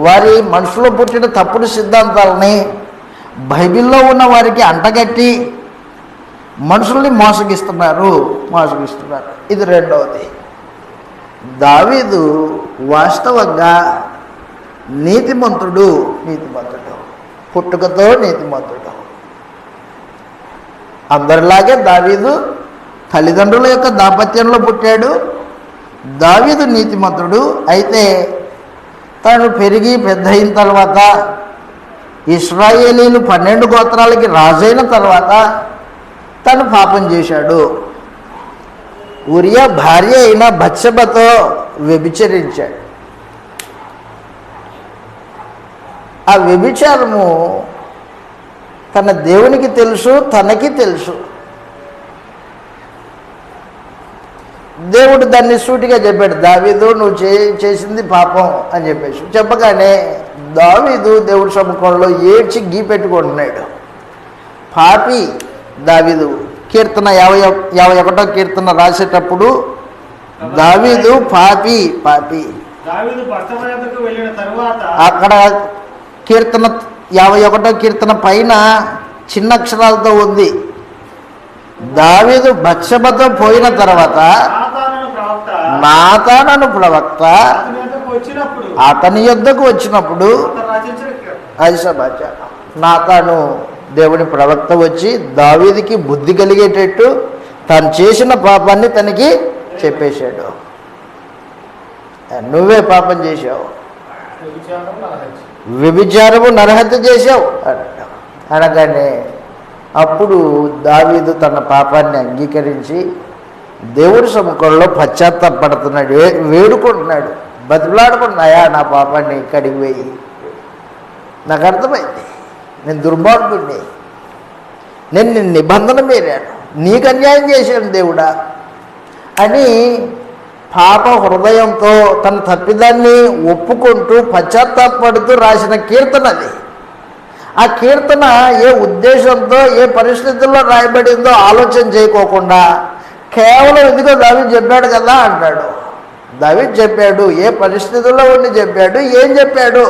వారి మనసులో పుట్టిన తప్పుడు సిద్ధాంతాలని బైబిల్లో ఉన్న వారికి అంటగట్టి మనుషుల్ని మోసగిస్తున్నారు. ఇది రెండవది. దావీదు వాస్తవంగా నీతిమంతుడు, పుట్టుకతో నీతిమంతుడు. అందరిలాగే దావీదు తల్లిదండ్రుల యొక్క దాంపత్యంలో పుట్టాడు. దావీదు నీతిమంతుడు. అయితే తను పెరిగి పెద్ద అయిన తర్వాత, ఇశ్రాయేలీలు 12 గోత్రాలకి రాజైన తర్వాత తను పాపం చేశాడు. ఉరియా భార్య అయిన బత్షెబతో వ్యభిచరించాడు. ఆ వ్యభిచారము తన దేవునికి తెలుసు, తనకి తెలుసు. దేవుడు దాన్ని సూటిగా చెప్పాడు, దావీదు నువ్వు చేసింది పాపం అని చెప్పేసి. చెప్పగానే దావీదు దేవుడి సముఖంలో ఏడ్చి గీపెట్టుకుంటున్నాడు. పాపి దావీదు. కీర్తన 51వ కీర్తన రాసేటప్పుడు దావీదు పాపి అక్కడ కీర్తన 51వ కీర్తన పైన చిన్న అక్షరాలతో ఉంది. దావీదు బత్షెబతో పోయిన తర్వాత నాతాను ప్రవక్త అతని యొద్దకు వచ్చినప్పుడు, అది సమాచారం. నాతాను దేవుని ప్రవక్త వచ్చి దావీదుకి బుద్ధి కలిగేటట్టు తను చేసిన పాపాన్ని తనకి చెప్పేశాడు. నువ్వే పాపం చేశావు, వ్యభిచారము నరహత్య చేశావు అనగానే అప్పుడు దావీదు తన పాపాన్ని అంగీకరించి దేవుడి సముఖంలో పశ్చాత్తాపడుతున్నాడు, వేడుకుంటున్నాడు, బతిలాడుకుంటున్నాయా నా పాపాన్ని కడిగివేయి నాకు అర్థమైంది, నేను దుర్మార్గుడిని, నేను నీ నిబంధన మీరాను, నీకు అన్యాయం చేశాను దేవుడా అని పాప హృదయంతో తన తప్పిదాన్ని ఒప్పుకుంటూ పశ్చాత్తాపడుతూ రాసిన కీర్తన అది. ఆ కీర్తన ఏ ఉద్దేశంతో ఏ పరిస్థితుల్లో రాయబడిందో ఆలోచన చేయకోకుండా కేవలం ఇదిగో దావీదు చెప్పాడు కదా అంటాడు. దావీదు చెప్పాడు, ఏ పరిస్థితుల్లో ఉండి చెప్పాడు, ఏం చెప్పాడు?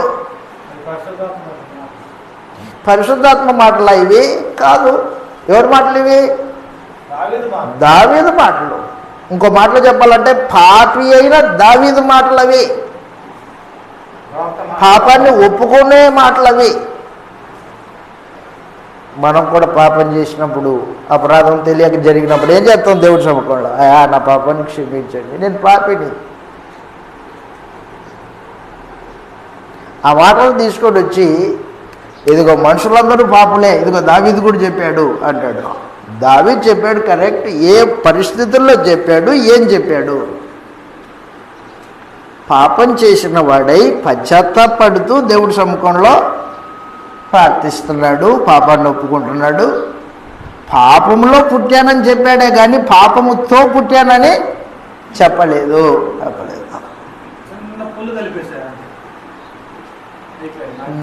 పరిశుద్ధాత్మ మాటలు ఇవి కాదు. ఎవరి మాటలు ఇవి? దావీదు మాటలు. ఇంకో మాటలు చెప్పాలంటే పాపి అయిన దావీదు మాటలు అవి, పాపాన్ని ఒప్పుకునే మాటలు అవి. మనం కూడా పాపం చేసినప్పుడు, అపరాధం తెలియక జరిగినప్పుడు ఏం చేస్తాం? దేవుడి సముఖంలో, నా పాపాన్ని క్షమించండి, నేను పాపిని. ఆ మాటలు తీసుకొని వచ్చి ఇదిగో మనుషులందరూ పాపలే, ఇదిగో దావీదు కూడా చెప్పాడు అంటాడు. దావీదు చెప్పాడు కరెక్ట్. ఏ పరిస్థితుల్లో చెప్పాడు, ఏం చెప్పాడు? పాపం చేసిన వాడై పశ్చాత్తాపడుతూ దేవుడి సముఖంలో ప్రార్థిస్తున్నాడు, పాపాన్ని ఒప్పుకుంటున్నాడు. పాపంలో పుట్టానని చెప్పాడే కానీ పాపముతో పుట్టానని చెప్పలేదు.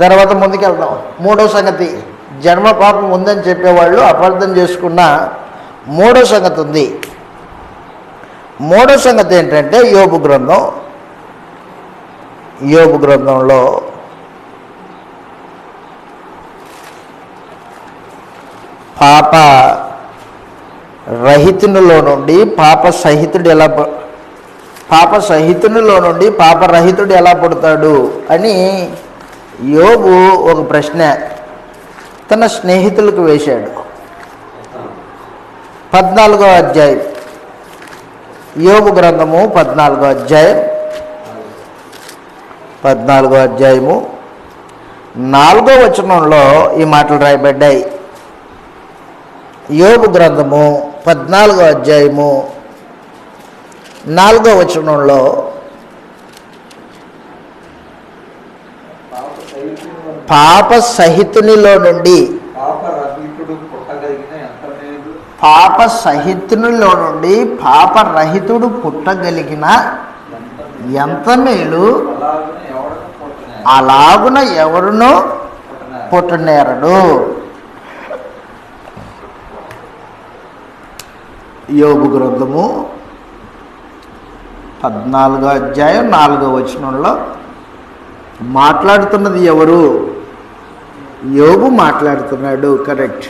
తర్వాత ముందుకెళ్దాం. మూడో సంగతి, జన్మ పాపం ఉందని చెప్పేవాళ్ళు అపార్థం చేసుకున్న మూడో సంగతి ఉంది. మూడో సంగతి ఏంటంటే యోబు గ్రంథంలో పాప రహితునిలో నుండి పాప రహితుడు ఎలా పుడతాడు అని యోబు ఒక ప్రశ్న తన స్నేహితులకు వేశాడు. 14వ అధ్యాయం, యోబు గ్రంథము 14వ అధ్యాయము 4వ వచనంలో ఈ మాటలు రాయబడ్డాయి. యోబు గ్రంథము 14వ అధ్యాయము 4వ వచనంలో పాప సహితునిలో నుండి పాప రహితుడు పుట్టగలిగిన ఎంత మేలు, అలాగున ఎవరునూ పుట్టనేరడు. యోబు గ్రంథము 14వ అధ్యాయం 4వ వచనంలో మాట్లాడుతున్నది ఎవరు? యోబు మాట్లాడుతున్నాడు. కరెక్ట్.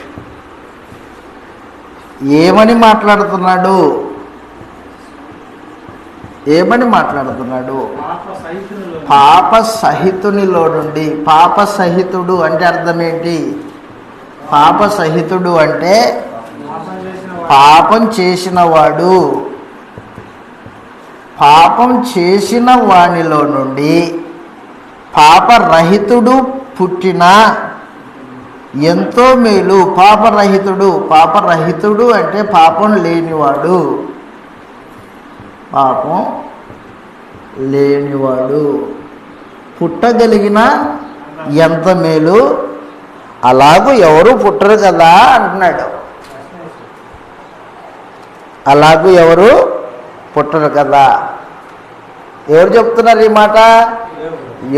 ఏమని మాట్లాడుతున్నాడు? పాప సహితునిలో నుండి. పాప సహితుడు అంటే అర్థం ఏంటి? పాప సహితుడు అంటే పాపం చేసినవాడు. పాపం చేసిన వానిలో నుండి పాపరహితుడు పుట్టిన ఎంతో మేలు. పాపరహితుడు అంటే పాపం లేనివాడు పుట్టగలిగిన ఎంత మేలు, అలాగూ ఎవరు పుట్టరు కదా అంటున్నాడు. అలాగూ ఎవరు పుట్టరు కదా. ఎవరు చెప్తున్నారు ఈ మాట?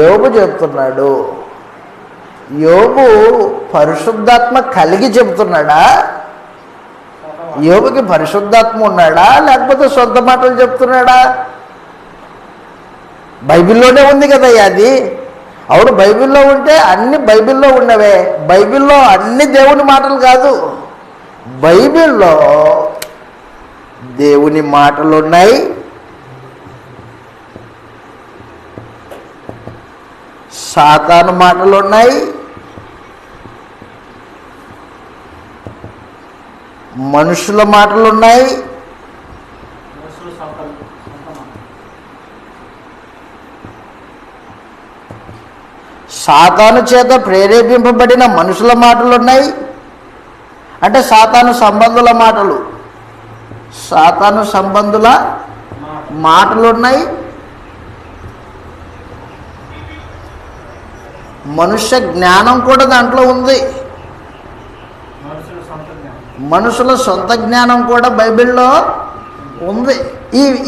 యోబు చెప్తున్నాడు. యోబు పరిశుద్ధాత్మ కలిగి చెప్తున్నాడా? యోబుకి పరిశుద్ధాత్మ ఉన్నాడా, లేకపోతే సొంత మాటలు చెప్తున్నాడా? బైబిల్లోనే ఉంది కదా అది. అవును, బైబిల్లో ఉంటే అన్ని బైబిల్లో ఉన్నవే. బైబిల్లో అన్ని దేవుని మాటలు కాదు, బైబిల్లో దేవుని మాటలు ఉన్నాయి, సాతాను మాటలు ఉన్నాయి, మనుషుల మాటలు ఉన్నాయి, సాతాను చేత ప్రేరేపింపబడిన మనుషుల మాటలు ఉన్నాయి. అంటే సాతాను సంబంధుల మాటలు ఉన్నాయి. మనుష్య జ్ఞానం కూడా దాంట్లో ఉంది. మనుషుల సొంత జ్ఞానం. మనుషుల సొంత జ్ఞానం కూడా బైబిల్లో ఉంది.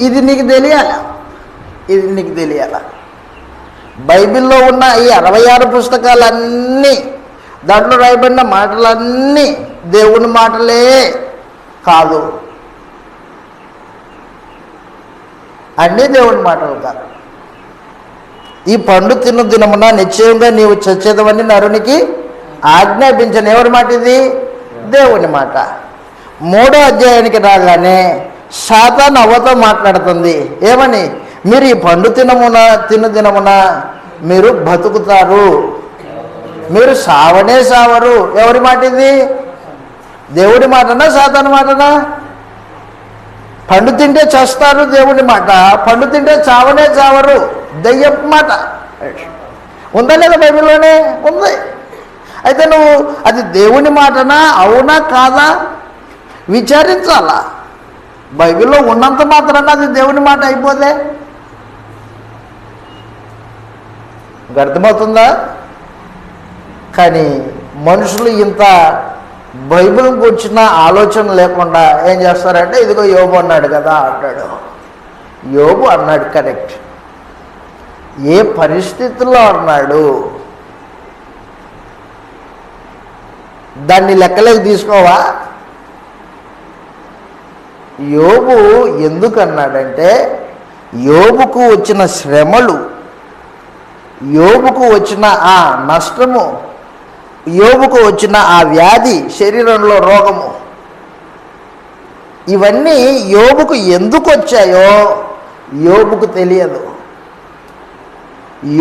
ఇది నీకు తెలియాలి, ఇది నీకు తెలియాలి. బైబిల్లో ఉన్న ఈ 66 పుస్తకాలన్నీ, దాంట్లో రాయబడిన మాటలన్నీ దేవుని మాటలే కాదు, అన్నీ దేవుని మాటలు కాదు. ఈ పండు తిన్న దినమున నిశ్చయంగా నీవు చచ్చేదవని నరునికి ఆజ్ఞాపించను. ఎవరి మాట ఇది? దేవుని మాట. 3వ అధ్యాయానికి రాగానే సాతాను అవ్వతో మాట్లాడుతుంది. ఏమని? మీరు ఈ పండు తిన్న దినమున మీరు బతుకుతారు, మీరు సావనే సావరు. ఎవరి మాట ఇది? దేవుడి మాటనా సాతాను మాటనా? పండు తింటే చస్తారు దేవుడి మాట, పండు తింటే చావనే చావరు దయ్యపు మాట. ఉందా లేదా? బైబిల్లోనే ఉంది. అయితే నువ్వు అది దేవుని మాటనా అవునా కాదా విచారించాలా. బైబిల్లో ఉన్నంత మాత్రాన అది దేవుని మాట అయిపోతే అర్థమవుతుందా? కానీ మనుషులు ఇంత బైబిల్ కూర్చున్న ఆలోచన లేకుండా ఏం చేస్తారంటే, ఇదిగో యోబు అన్నాడు కదా అంటాడు. యోబు అన్నాడు కరెక్ట్. ఏ పరిస్థితుల్లో అన్నాడు దాన్ని లెక్కలోకి తీసుకోవా? యోబు ఎందుకు అన్నాడంటే, యోబుకు వచ్చిన శ్రమలు, యోబుకు వచ్చిన ఆ నష్టము, యోబుకు వచ్చిన ఆ వ్యాధి, శరీరంలో రోగము, ఇవన్నీ యోబుకు ఎందుకు వచ్చాయో యోబుకు తెలియదు.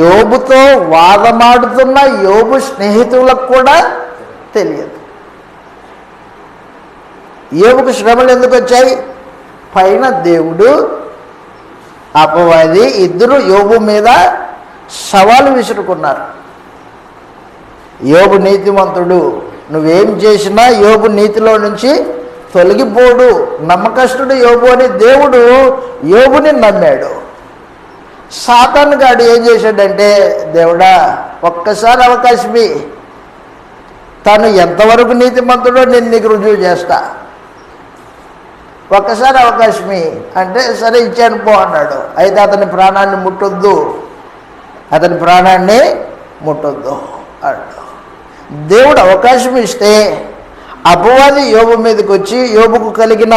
యోబుతో వాదమాడుతున్న యోబు స్నేహితులకు కూడా తెలియదు. యోబుకు శ్రమలు ఎందుకు వచ్చాయి? పైన దేవుడు, అపవాది ఇద్దరు యోబు మీద సవాలు విసురుకున్నారు. యోబు నీతిమంతుడు, నువ్వేం చేసినా యోబు నీతిలో నుంచి తొలగిపోడు, నమ్మకస్తుడు యోబు అని దేవుడు యోబుని నమ్మాడు. సాతాను గాడు ఏం చేశాడంటే, దేవుడా ఒక్కసారి అవకాశమి, తను ఎంతవరకు నీతిమంతుడో నేను నీకు రుజువు చేస్తా, ఒక్కసారి అవకాశమి అంటే సరే ఇచ్చాను పో అన్నాడు. అయితే అతని ప్రాణాన్ని ముట్టొద్దు, అతని ప్రాణాన్ని ముట్టొద్దు అన్నాడు. దేవుడు అవకాశం ఇస్తే అపవాది యోబు మీదకి వచ్చి యోబుకు కలిగిన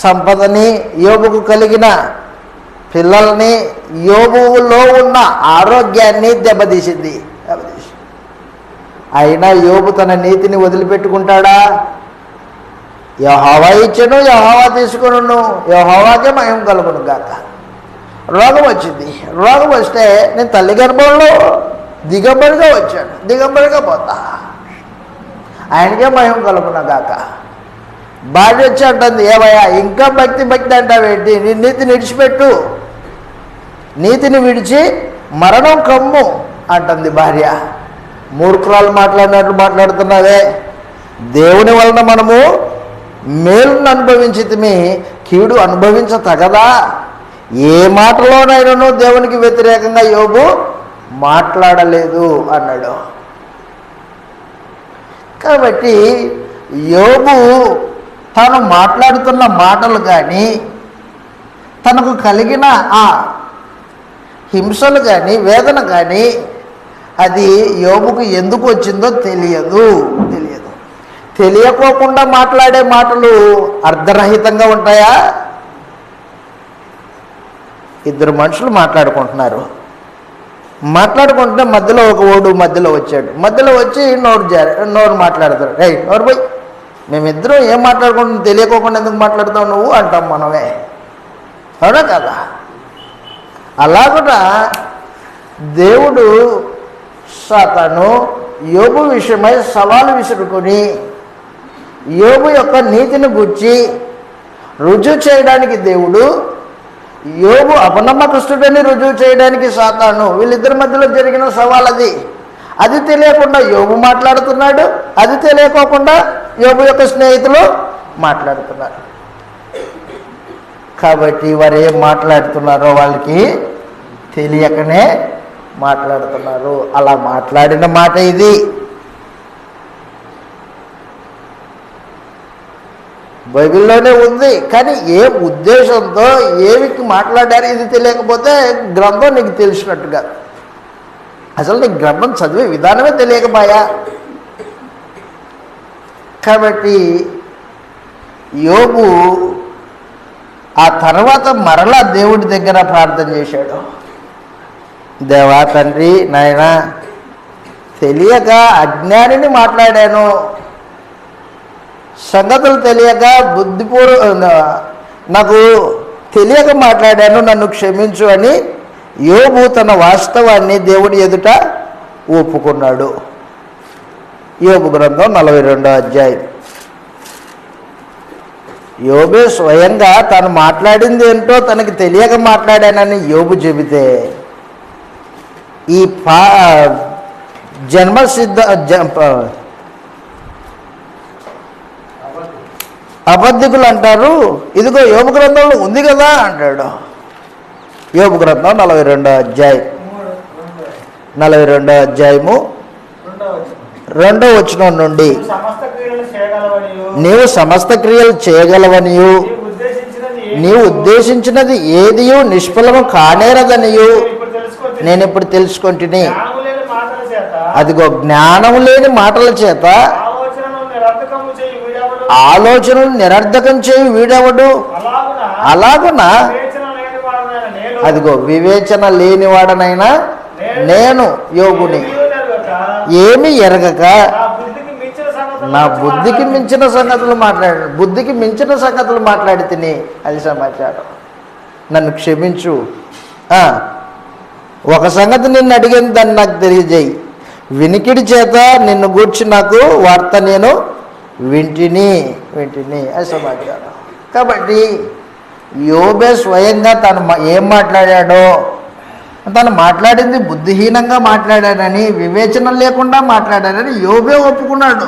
సంపదని, యోబుకు కలిగిన పిల్లల్ని, యోబులో ఉన్న ఆరోగ్యాన్ని దెబ్బతీసింది. అయినా యోబు తన నీతిని వదిలిపెట్టుకుంటాడా? యెహోవా ఇచ్చెను, యెహోవా తీసుకొనును, యెహోవాకే మహిమ కలుగును గాక. రోగం వచ్చింది. రోగం వస్తే నేను తల్లి గర్భంలో దిగంబరిగా వచ్చాను, దిగంబరిగా పోతా, ఆయనకే మహిమ కలుగును గాక. భార్య వచ్చి అంటుంది, ఏవయ్యా ఇంకా భక్తి భక్తి అంటావేంటి, నీ నీతిని విడిచిపెట్టు, నీతిని విడిచి మరణం కమ్ము అంటుంది భార్య. మూర్ఖురాలు మాట్లాడినట్లు మాట్లాడుతున్నావే. దేవుని వలన మనము మేలును అనుభవించితిమి, కీడు అనుభవించతగదా? ఏ మాటలోనైనాను దేవునికి వ్యతిరేకంగా యోబు మాట్లాడలేదు అన్నాడు. కాబట్టి యోబు తాను మాట్లాడుతున్న మాటలు కానీ, తనకు కలిగిన ఆ హింసలు కానీ, వేదన కానీ, అది యోబుకు ఎందుకు వచ్చిందో తెలియదు. తెలియకోకుండా మాట్లాడే మాటలు అర్ధరహితంగా ఉంటాయా? ఇద్దరు మనుషులు మాట్లాడుకుంటే మధ్యలో ఒక ఓడు మధ్యలో వచ్చాడు. మధ్యలో వచ్చి నోరు మాట్లాడతాడు. నోరు పోయి, మేమిద్దరం ఏం మాట్లాడుకుంటున్నాం, తెలియకోకుండా ఎందుకు మాట్లాడుతావు నువ్వు అంటాం మనమే, అవునా కదా? అలా కూడా దేవుడు సాతాను యోబు విషయమై సవాలు విసురుకొని యోబు యొక్క నీతిని గుర్చి రుజువు చేయడానికి దేవుడు, యోబు అపనమ్మకస్తుడని రుజువు చేయడానికి సాతాను, వీళ్ళిద్దరి మధ్యలో జరిగిన సవాల్ అది. అది తెలియకుండా యోబు మాట్లాడుతున్నాడు, అది తెలియకోకుండా యోబు యొక్క స్నేహితులు మాట్లాడుతున్నారు. కాబట్టి వారు ఏం మాట్లాడుతున్నారో వాళ్ళకి తెలియకనే మాట్లాడుతున్నారు. అలా మాట్లాడిన మాట ఇది. బైబిల్లోనే ఉంది. కానీ ఏ ఉద్దేశంతో ఏమికి మాట్లాడారు ఇది తెలియకపోతే గ్రంథం నీకు తెలిసినట్టుగా. అసలు నీకు గ్రంథం చదివే విధానమే తెలియకపోయా. కాబట్టి యోబు ఆ తర్వాత మరలా దేవుడి దగ్గర ప్రార్థన చేశాడు. దేవా తండ్రి, నాయన, తెలియక అజ్ఞానిని మాట్లాడాను, సంగతులు తెలియక నాకు తెలియక మాట్లాడాను, నన్ను క్షమించు అని యోబు తన వాస్తవాన్ని దేవుడి ఎదుట ఒప్పుకున్నాడు. యోబు గ్రంథం 42వ అధ్యాయం. యోబే స్వయంగా తాను మాట్లాడింది ఏంటో తనకి తెలియక మాట్లాడానని యోబు చెబితే, ఈ జన్మసిద్ధ అబద్ధికులు అంటారు, ఇదిగో యోబు గ్రంథంలో ఉంది కదా అంటాడు. యోబు గ్రంథం 42వ అధ్యాయం 42వ అధ్యాయము 2వ వచనం నుండి, నీవు సమస్త క్రియలు చేయగలవనియు నీవు ఉద్దేశించినది ఏదియు నిష్ఫలము కానేరదనియు నేను ఇప్పుడు తెలుసుకుంటుని. అదిగో జ్ఞానము లేని మాటల చేత ఆలోచనలు నిరర్ధకం చేయి వీడెవడు. అలాగున అదిగో వివేచన లేనివాడనైనా నేను యోగుని ఏమి ఎరగక నా బుద్ధికి మించిన సంగతులు మాట్లాడి తిని అది సమాచారం. నన్ను క్షమించు. ఒక సంగతి నిన్ను అడిగింది, దాన్ని నాకు తెలియజేయి. వినికిడి చేత నిన్ను గూర్చి నాకు వార్త నేను వింటిని అది సమాచారం. కాబట్టి యోబే స్వయంగా తను ఏం మాట్లాడాడో, తను మాట్లాడింది బుద్ధిహీనంగా మాట్లాడాడని, వివేచన లేకుండా మాట్లాడాడని యోబే ఒప్పుకున్నాడు.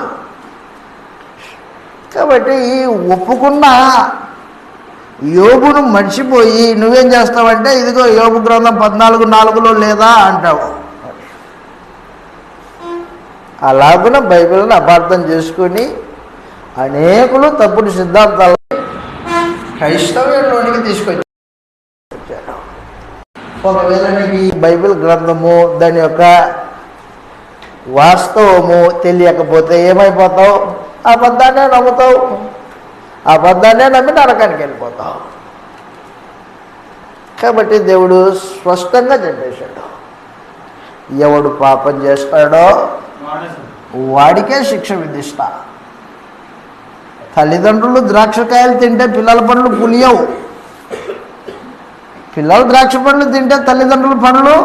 కాబట్టి ఈ ఒప్పుకున్న యోబును మర్చిపోయి నువ్వేం చేస్తావంటే, ఇదిగో యోబు గ్రంథం 14:4లో లేదా అంటావు. అలాగున బైబిల్ని అపార్థం చేసుకుని అనేకులు తప్పుడు సిద్ధాంతాలు క్రైస్తవ్యంలోనికి తీసుకొచ్చారు. ఒకవేళ నీకు ఈ బైబిల్ గ్రంథము దాని యొక్క వాస్తవము తెలియకపోతే ఏమైపోతావు? అబద్ధాన్నే నమ్ముతావు, అబద్ధాన్నే నమ్మి నరకానికి వెళ్ళిపోతావు. కాబట్టి దేవుడు స్పష్టంగా చెప్పేశాడు, ఎవడు పాపం చేస్తాడో వాడికే శిక్ష విధిస్తా. తల్లిదండ్రులు ద్రాక్షకాయలు తింటే పిల్లల పండ్లు పులియవు, పిల్లలు ద్రాక్ష పండ్లు తింటే తల్లిదండ్రుల పండ్లు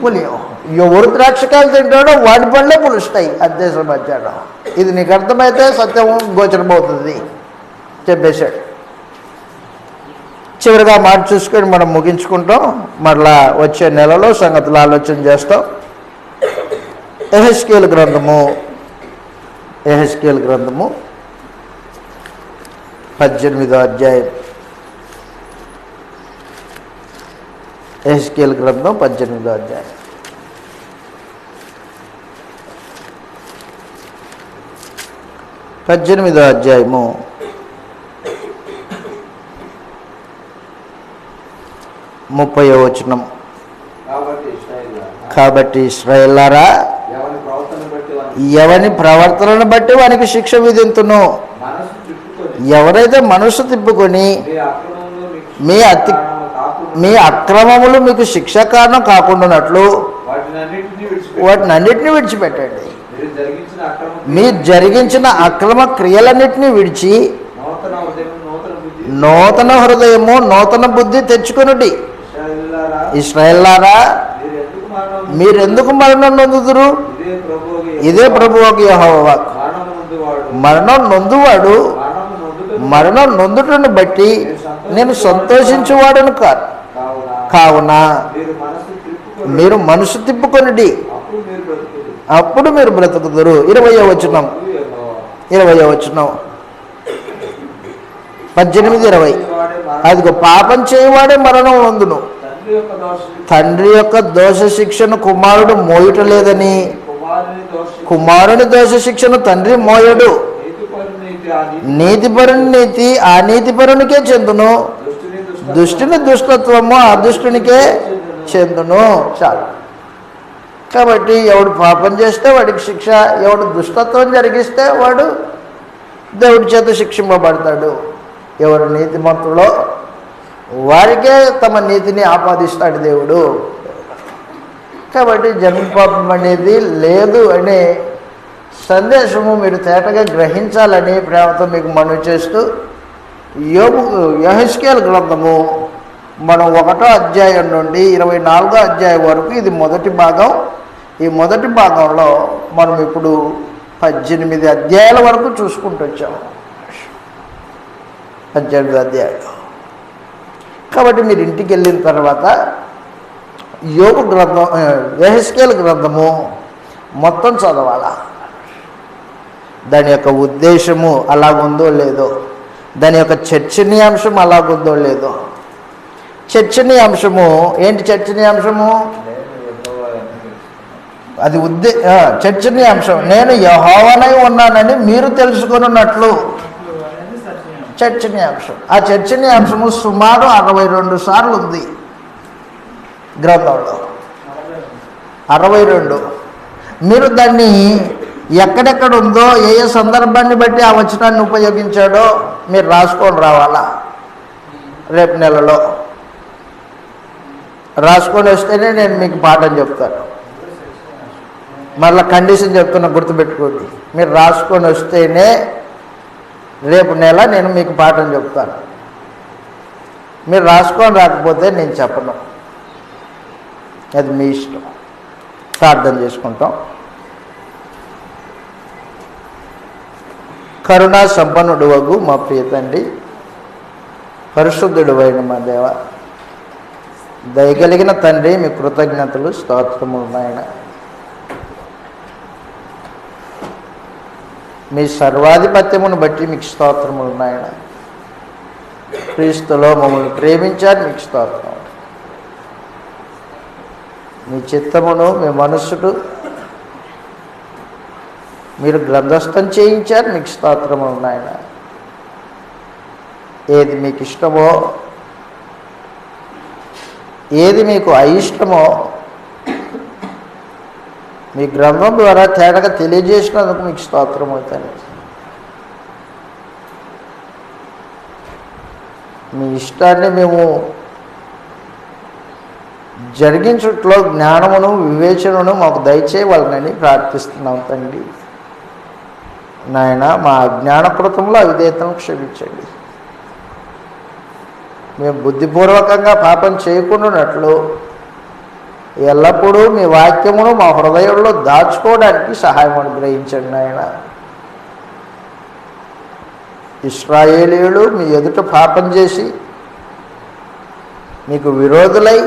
పులియవు. ఎవరు ద్రాక్షకాయలు తింటాడో వాడి పండ్లే పులుస్తాయి. అదే సమాచారం. ఇది నీకు అర్థమైతే సత్యం గోచరమవుతుంది చెప్పేశాడు. చివరిగా మాట చూసుకొని మనం ముగించుకుంటాం. మరలా వచ్చే నెలలో సంగతులు ఆలోచన చేస్తాం. యెహెజ్కేలు గ్రంథము 18వ అధ్యాయం. యెహెజ్కేలు గ్రంథం 18వ అధ్యాయం. పద్దెనిమిదో అధ్యాయము 30వ వచనం. కాబట్టి ఇశ్రాయేలులారా, ఎవని ప్రవర్తనను బట్టి వానికి శిక్ష విధింతును. ఎవరైతే మనసు తిప్పుకొని మీ అక్రమములు మీకు శిక్ష కారణం కాకుండానట్లు వాటినన్నిటిని విడిచిపెట్టండి. మీరు జరిగించిన అక్రమ క్రియలన్నిటినీ విడిచి నూతన హృదయము నూతన బుద్ధి తెచ్చుకొనుడి. ఇశ్రాయేలులారా, మీరెందుకు మరణం నొందుదురు? ఇదే ప్రభువు యెహోవా వాక్కు. మరణం నొందువాడు మరణం నొందుటను బట్టి నేను సంతోషించువాడను కాదు. కావున మీరు మనసు తిప్పుకొనుడి, అప్పుడు మీరు బ్రతుకుదురు. 20వ వచనం 18:20. అదిగో పాపం చేయవాడే మరణం నొందును, తండ్రి యొక్క దోష శిక్షను కుమారుడు మోయటలేదని కుమారుని దోష శిక్షను తండ్రి మోయడు. నీతిపరుని నీతి ఆ నీతిపరునికే చెందును, దుష్టుని దుష్టత్వము ఆ దుష్టునికే చెందును. చాలు. కాబట్టి ఎవడు పాపం చేస్తే వాడికి శిక్ష, ఎవడు దుష్టత్వం జరిగిస్తే వాడు దేవుడి చేత శిక్షింపబడతాడు. ఎవరు నీతిమంతులో వారికే తమ నీతిని ఆపాదిస్తాడు దేవుడు. కాబట్టి జన్మపాపం అనేది లేదు అనే సందేశము మీరు తేటగా గ్రహించాలని ప్రేమతో మీకు మనవి చేస్తూ, యెహెజ్కేలు గ్రంథము మనం 1వ అధ్యాయం నుండి 24వ అధ్యాయం వరకు ఇది మొదటి భాగం. ఈ మొదటి భాగంలో మనం ఇప్పుడు 18 అధ్యాయాల వరకు చూసుకుంటూ వచ్చాము. 18 అధ్యాయాలు. కాబట్టి మీరు ఇంటికి వెళ్ళిన తర్వాత యెహెజ్కేలు గ్రంథము మొత్తం చదవాలా. దాని యొక్క ఉద్దేశము అలాగుందో లేదో, దాని యొక్క చర్చనీయాంశం అలాగుందో లేదో. చర్చనీయాంశము ఏంటి? చర్చనీయాంశము అది చర్చనీయాంశం నేను యెహోవానై ఉన్నానని మీరు తెలుసుకొనున్నట్లు చర్చనీయాంశం. ఆ చర్చనీయాంశము సుమారు 62 సార్లు ఉంది గ్రంథంలో. 62. మీరు దాన్ని ఎక్కడెక్కడ ఉందో, ఏ ఏ సందర్భాన్ని బట్టి ఆ వచనాన్ని ఉపయోగించాడో మీరు రాసుకొని రావాలా. రేపు నెలలో రాసుకొని వస్తేనే నేను మీకు పాఠం చెప్తాను. మళ్ళీ కండిషన్ చెప్తున్నా, గుర్తుపెట్టుకోండి. మీరు రాసుకొని వస్తేనే రేపు నెల నేను మీకు పాఠం చెప్తాను. మీరు రాసుకొని రాకపోతే నేను చెప్పను. అది మీ ఇష్టం. ప్రార్థన చేసుకుంటాం. కరుణా సంపన్నుడు వగు మా ప్రియ తండ్రి, పరిశుద్ధుడు అయిన మా దేవ, దయగలిగిన తండ్రి, మీ కృతజ్ఞతలు స్తోత్రములు నాయన. మీ సర్వాధిపత్యమును బట్టి మీకు స్తోత్రములు నాయన. క్రీస్తులో మమ్మల్ని ప్రేమించారు, మీకు స్తోత్రం. మీ చిత్తమును మీ మనస్సును మీరు గ్రంథస్థం చేయించారు, మీకు స్తోత్రములు నాయన. ఏది మీకు ఇష్టమో, ఏది మీకు అయిష్టమో మీ గ్రంథం ద్వారా తేటగా తెలియజేసినందుకు మీకు స్తోత్రం అవుతాను. మీ ఇష్టాన్ని మేము జరిగించుట్లో జ్ఞానమును వివేచనను మాకు దయచేయవాలని ప్రార్థిస్తున్నాం తండ్రి. నాయన, మా అజ్ఞానకృతంలో అవిధేయతను క్షమించండి. మేము బుద్ధిపూర్వకంగా పాపం చేయకుండానట్లు ఎల్లప్పుడూ మీ వాక్యమును మా హృదయంలో దాచుకోవడానికి సహాయం అనుగ్రహించండి నాయన. ఇశ్రాయేలీయులు మీ ఎదుట పాపం చేసి మీకు విరోధులై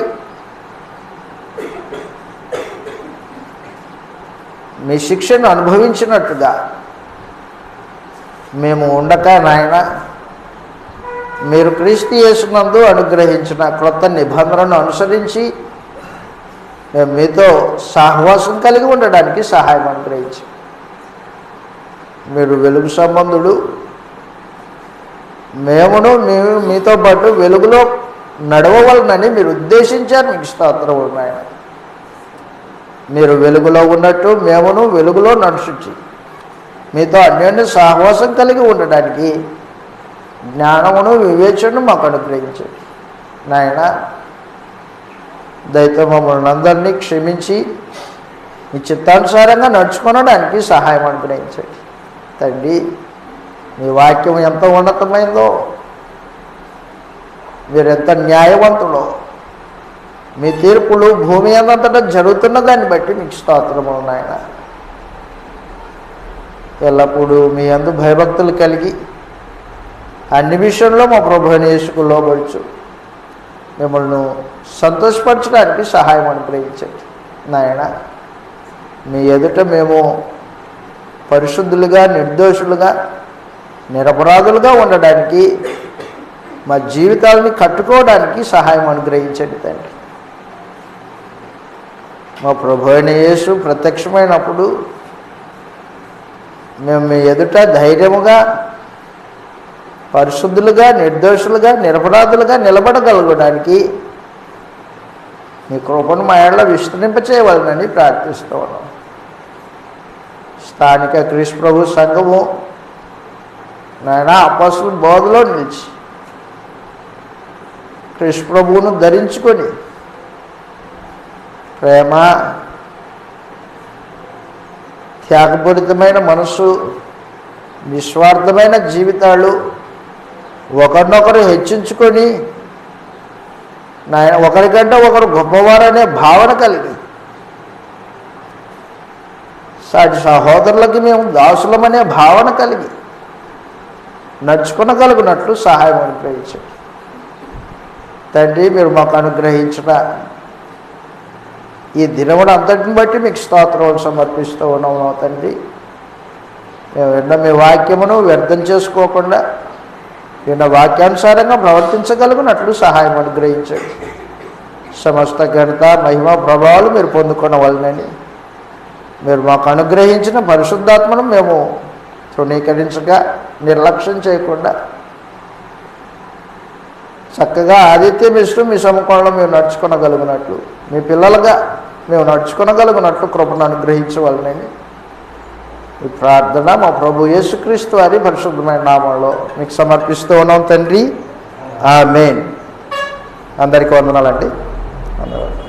మీ శిక్షను అనుభవించినట్టుగా మేము ఉండక నాయన, మీరు క్రీస్తు యేసునందు అనుగ్రహించిన క్రొత్త నిబంధనను అనుసరించి మేము మీతో సహవాసం కలిగి ఉండడానికి సహాయం అనుగ్రహించి, మీరు వెలుగు సంబంధుడు, మేమును మీతో పాటు వెలుగులో నడవవలనని మీరు ఉద్దేశించారు, మీకు స్తోత్రం నాయన. మీరు వెలుగులో ఉన్నట్టు మేమును వెలుగులో నడుచుచి మీతో అన్యోన్య సహవాసం కలిగి ఉండడానికి జ్ఞానమును వివేచనను మాకు అనుగ్రహించండి నాయన. దయతో మమ్మల్ని అందరినీ క్షమించి మీ చిత్తానుసారంగా నడుచుకొనడానికి సహాయం అనుగ్రహించండి తండ్రి. మీ వాక్యం ఎంత ఉన్నతమైందో, మీరు ఎంత న్యాయవంతులో, మీ తీర్పులు భూమి అంతటా జరుగుతున్న దాన్ని బట్టి మీకు స్తోత్రములు నాయన. ఎల్లప్పుడూ మీ యందు భయభక్తులు కలిగి అన్ని విషయంలో మా ప్రభువుని యేసుకు లోబడుచు మిమ్మల్ని సంతోషపరచడానికి సహాయం అనుగ్రహించండి నాయన. మీ ఎదుట మేము పరిశుద్ధులుగా, నిర్దోషులుగా, నిరపరాధులుగా ఉండడానికి, మా జీవితాలని కట్టుకోవడానికి సహాయం అనుగ్రహించండి తండ్రి. మా ప్రభు అయిన యేసు ప్రత్యక్షమైనప్పుడు మేము మీ ఎదుట ధైర్యముగా, పరిశుద్ధులుగా, నిర్దోషులుగా, నిరపరాధులుగా నిలబడగలగడానికి మీ కృపను మా ఏళ్ళ విస్తరింపచేయవలనని ప్రార్థిస్తూ ఉన్నాం. స్థానిక క్రీస్తు ప్రభు సంఘము నాయన అపోస్తలుల బోధలో నిలిచి క్రీస్తు ప్రభువును ధరించుకొని ప్రేమ, త్యాగపూరితమైన మనసు, నిస్వార్థమైన జీవితాలు, ఒకరినొకరు హెచ్చించుకొని నాయన ఒకరికంటే ఒకరు గొప్పవారనే భావన కలిగి సాటి సహోదరులకి మేము దాసులమనే భావన కలిగి నడుచుకొనగలుగునట్లు సహాయం అనుగ్రహించండి తండ్రి. మీరు మాకు అనుగ్రహించిన ఈ దినమును అంతటిని బట్టి మీకు స్తోత్రాలు సమర్పిస్తూ ఉన్నాము తండ్రి. మేము విన్న మీ వాక్యమును వ్యర్థం చేసుకోకుండా విన్న వాక్యానుసారంగా ప్రవర్తించగలుగునట్లు సహాయం అనుగ్రహించండి. సమస్త ఘనత, మహిమ, ప్రభావాలు మీరు పొందుకొనవలనని మీరు మాకు అనుగ్రహించిన పరిశుద్ధాత్మను మేము తృణీకరించక, నిర్లక్ష్యం చేయకుండా చక్కగా ఆదిత్యం ఇస్తూ మీ సముఖంలో మేము నడుచుకొనగలుగునట్లు, మీ పిల్లలుగా మేము నడుచుకొనగలుగునట్లు కృపను అనుగ్రహించవలనని ఈ ప్రార్థన మా ప్రభు యేసుక్రీస్తు వారి పరిశుద్ధమైన నామంలో మీకు సమర్పిస్తూ ఉన్నాం తండ్రి. ఆమేన్. అందరికీ వందనాలండి. ధన్యవాదాలు.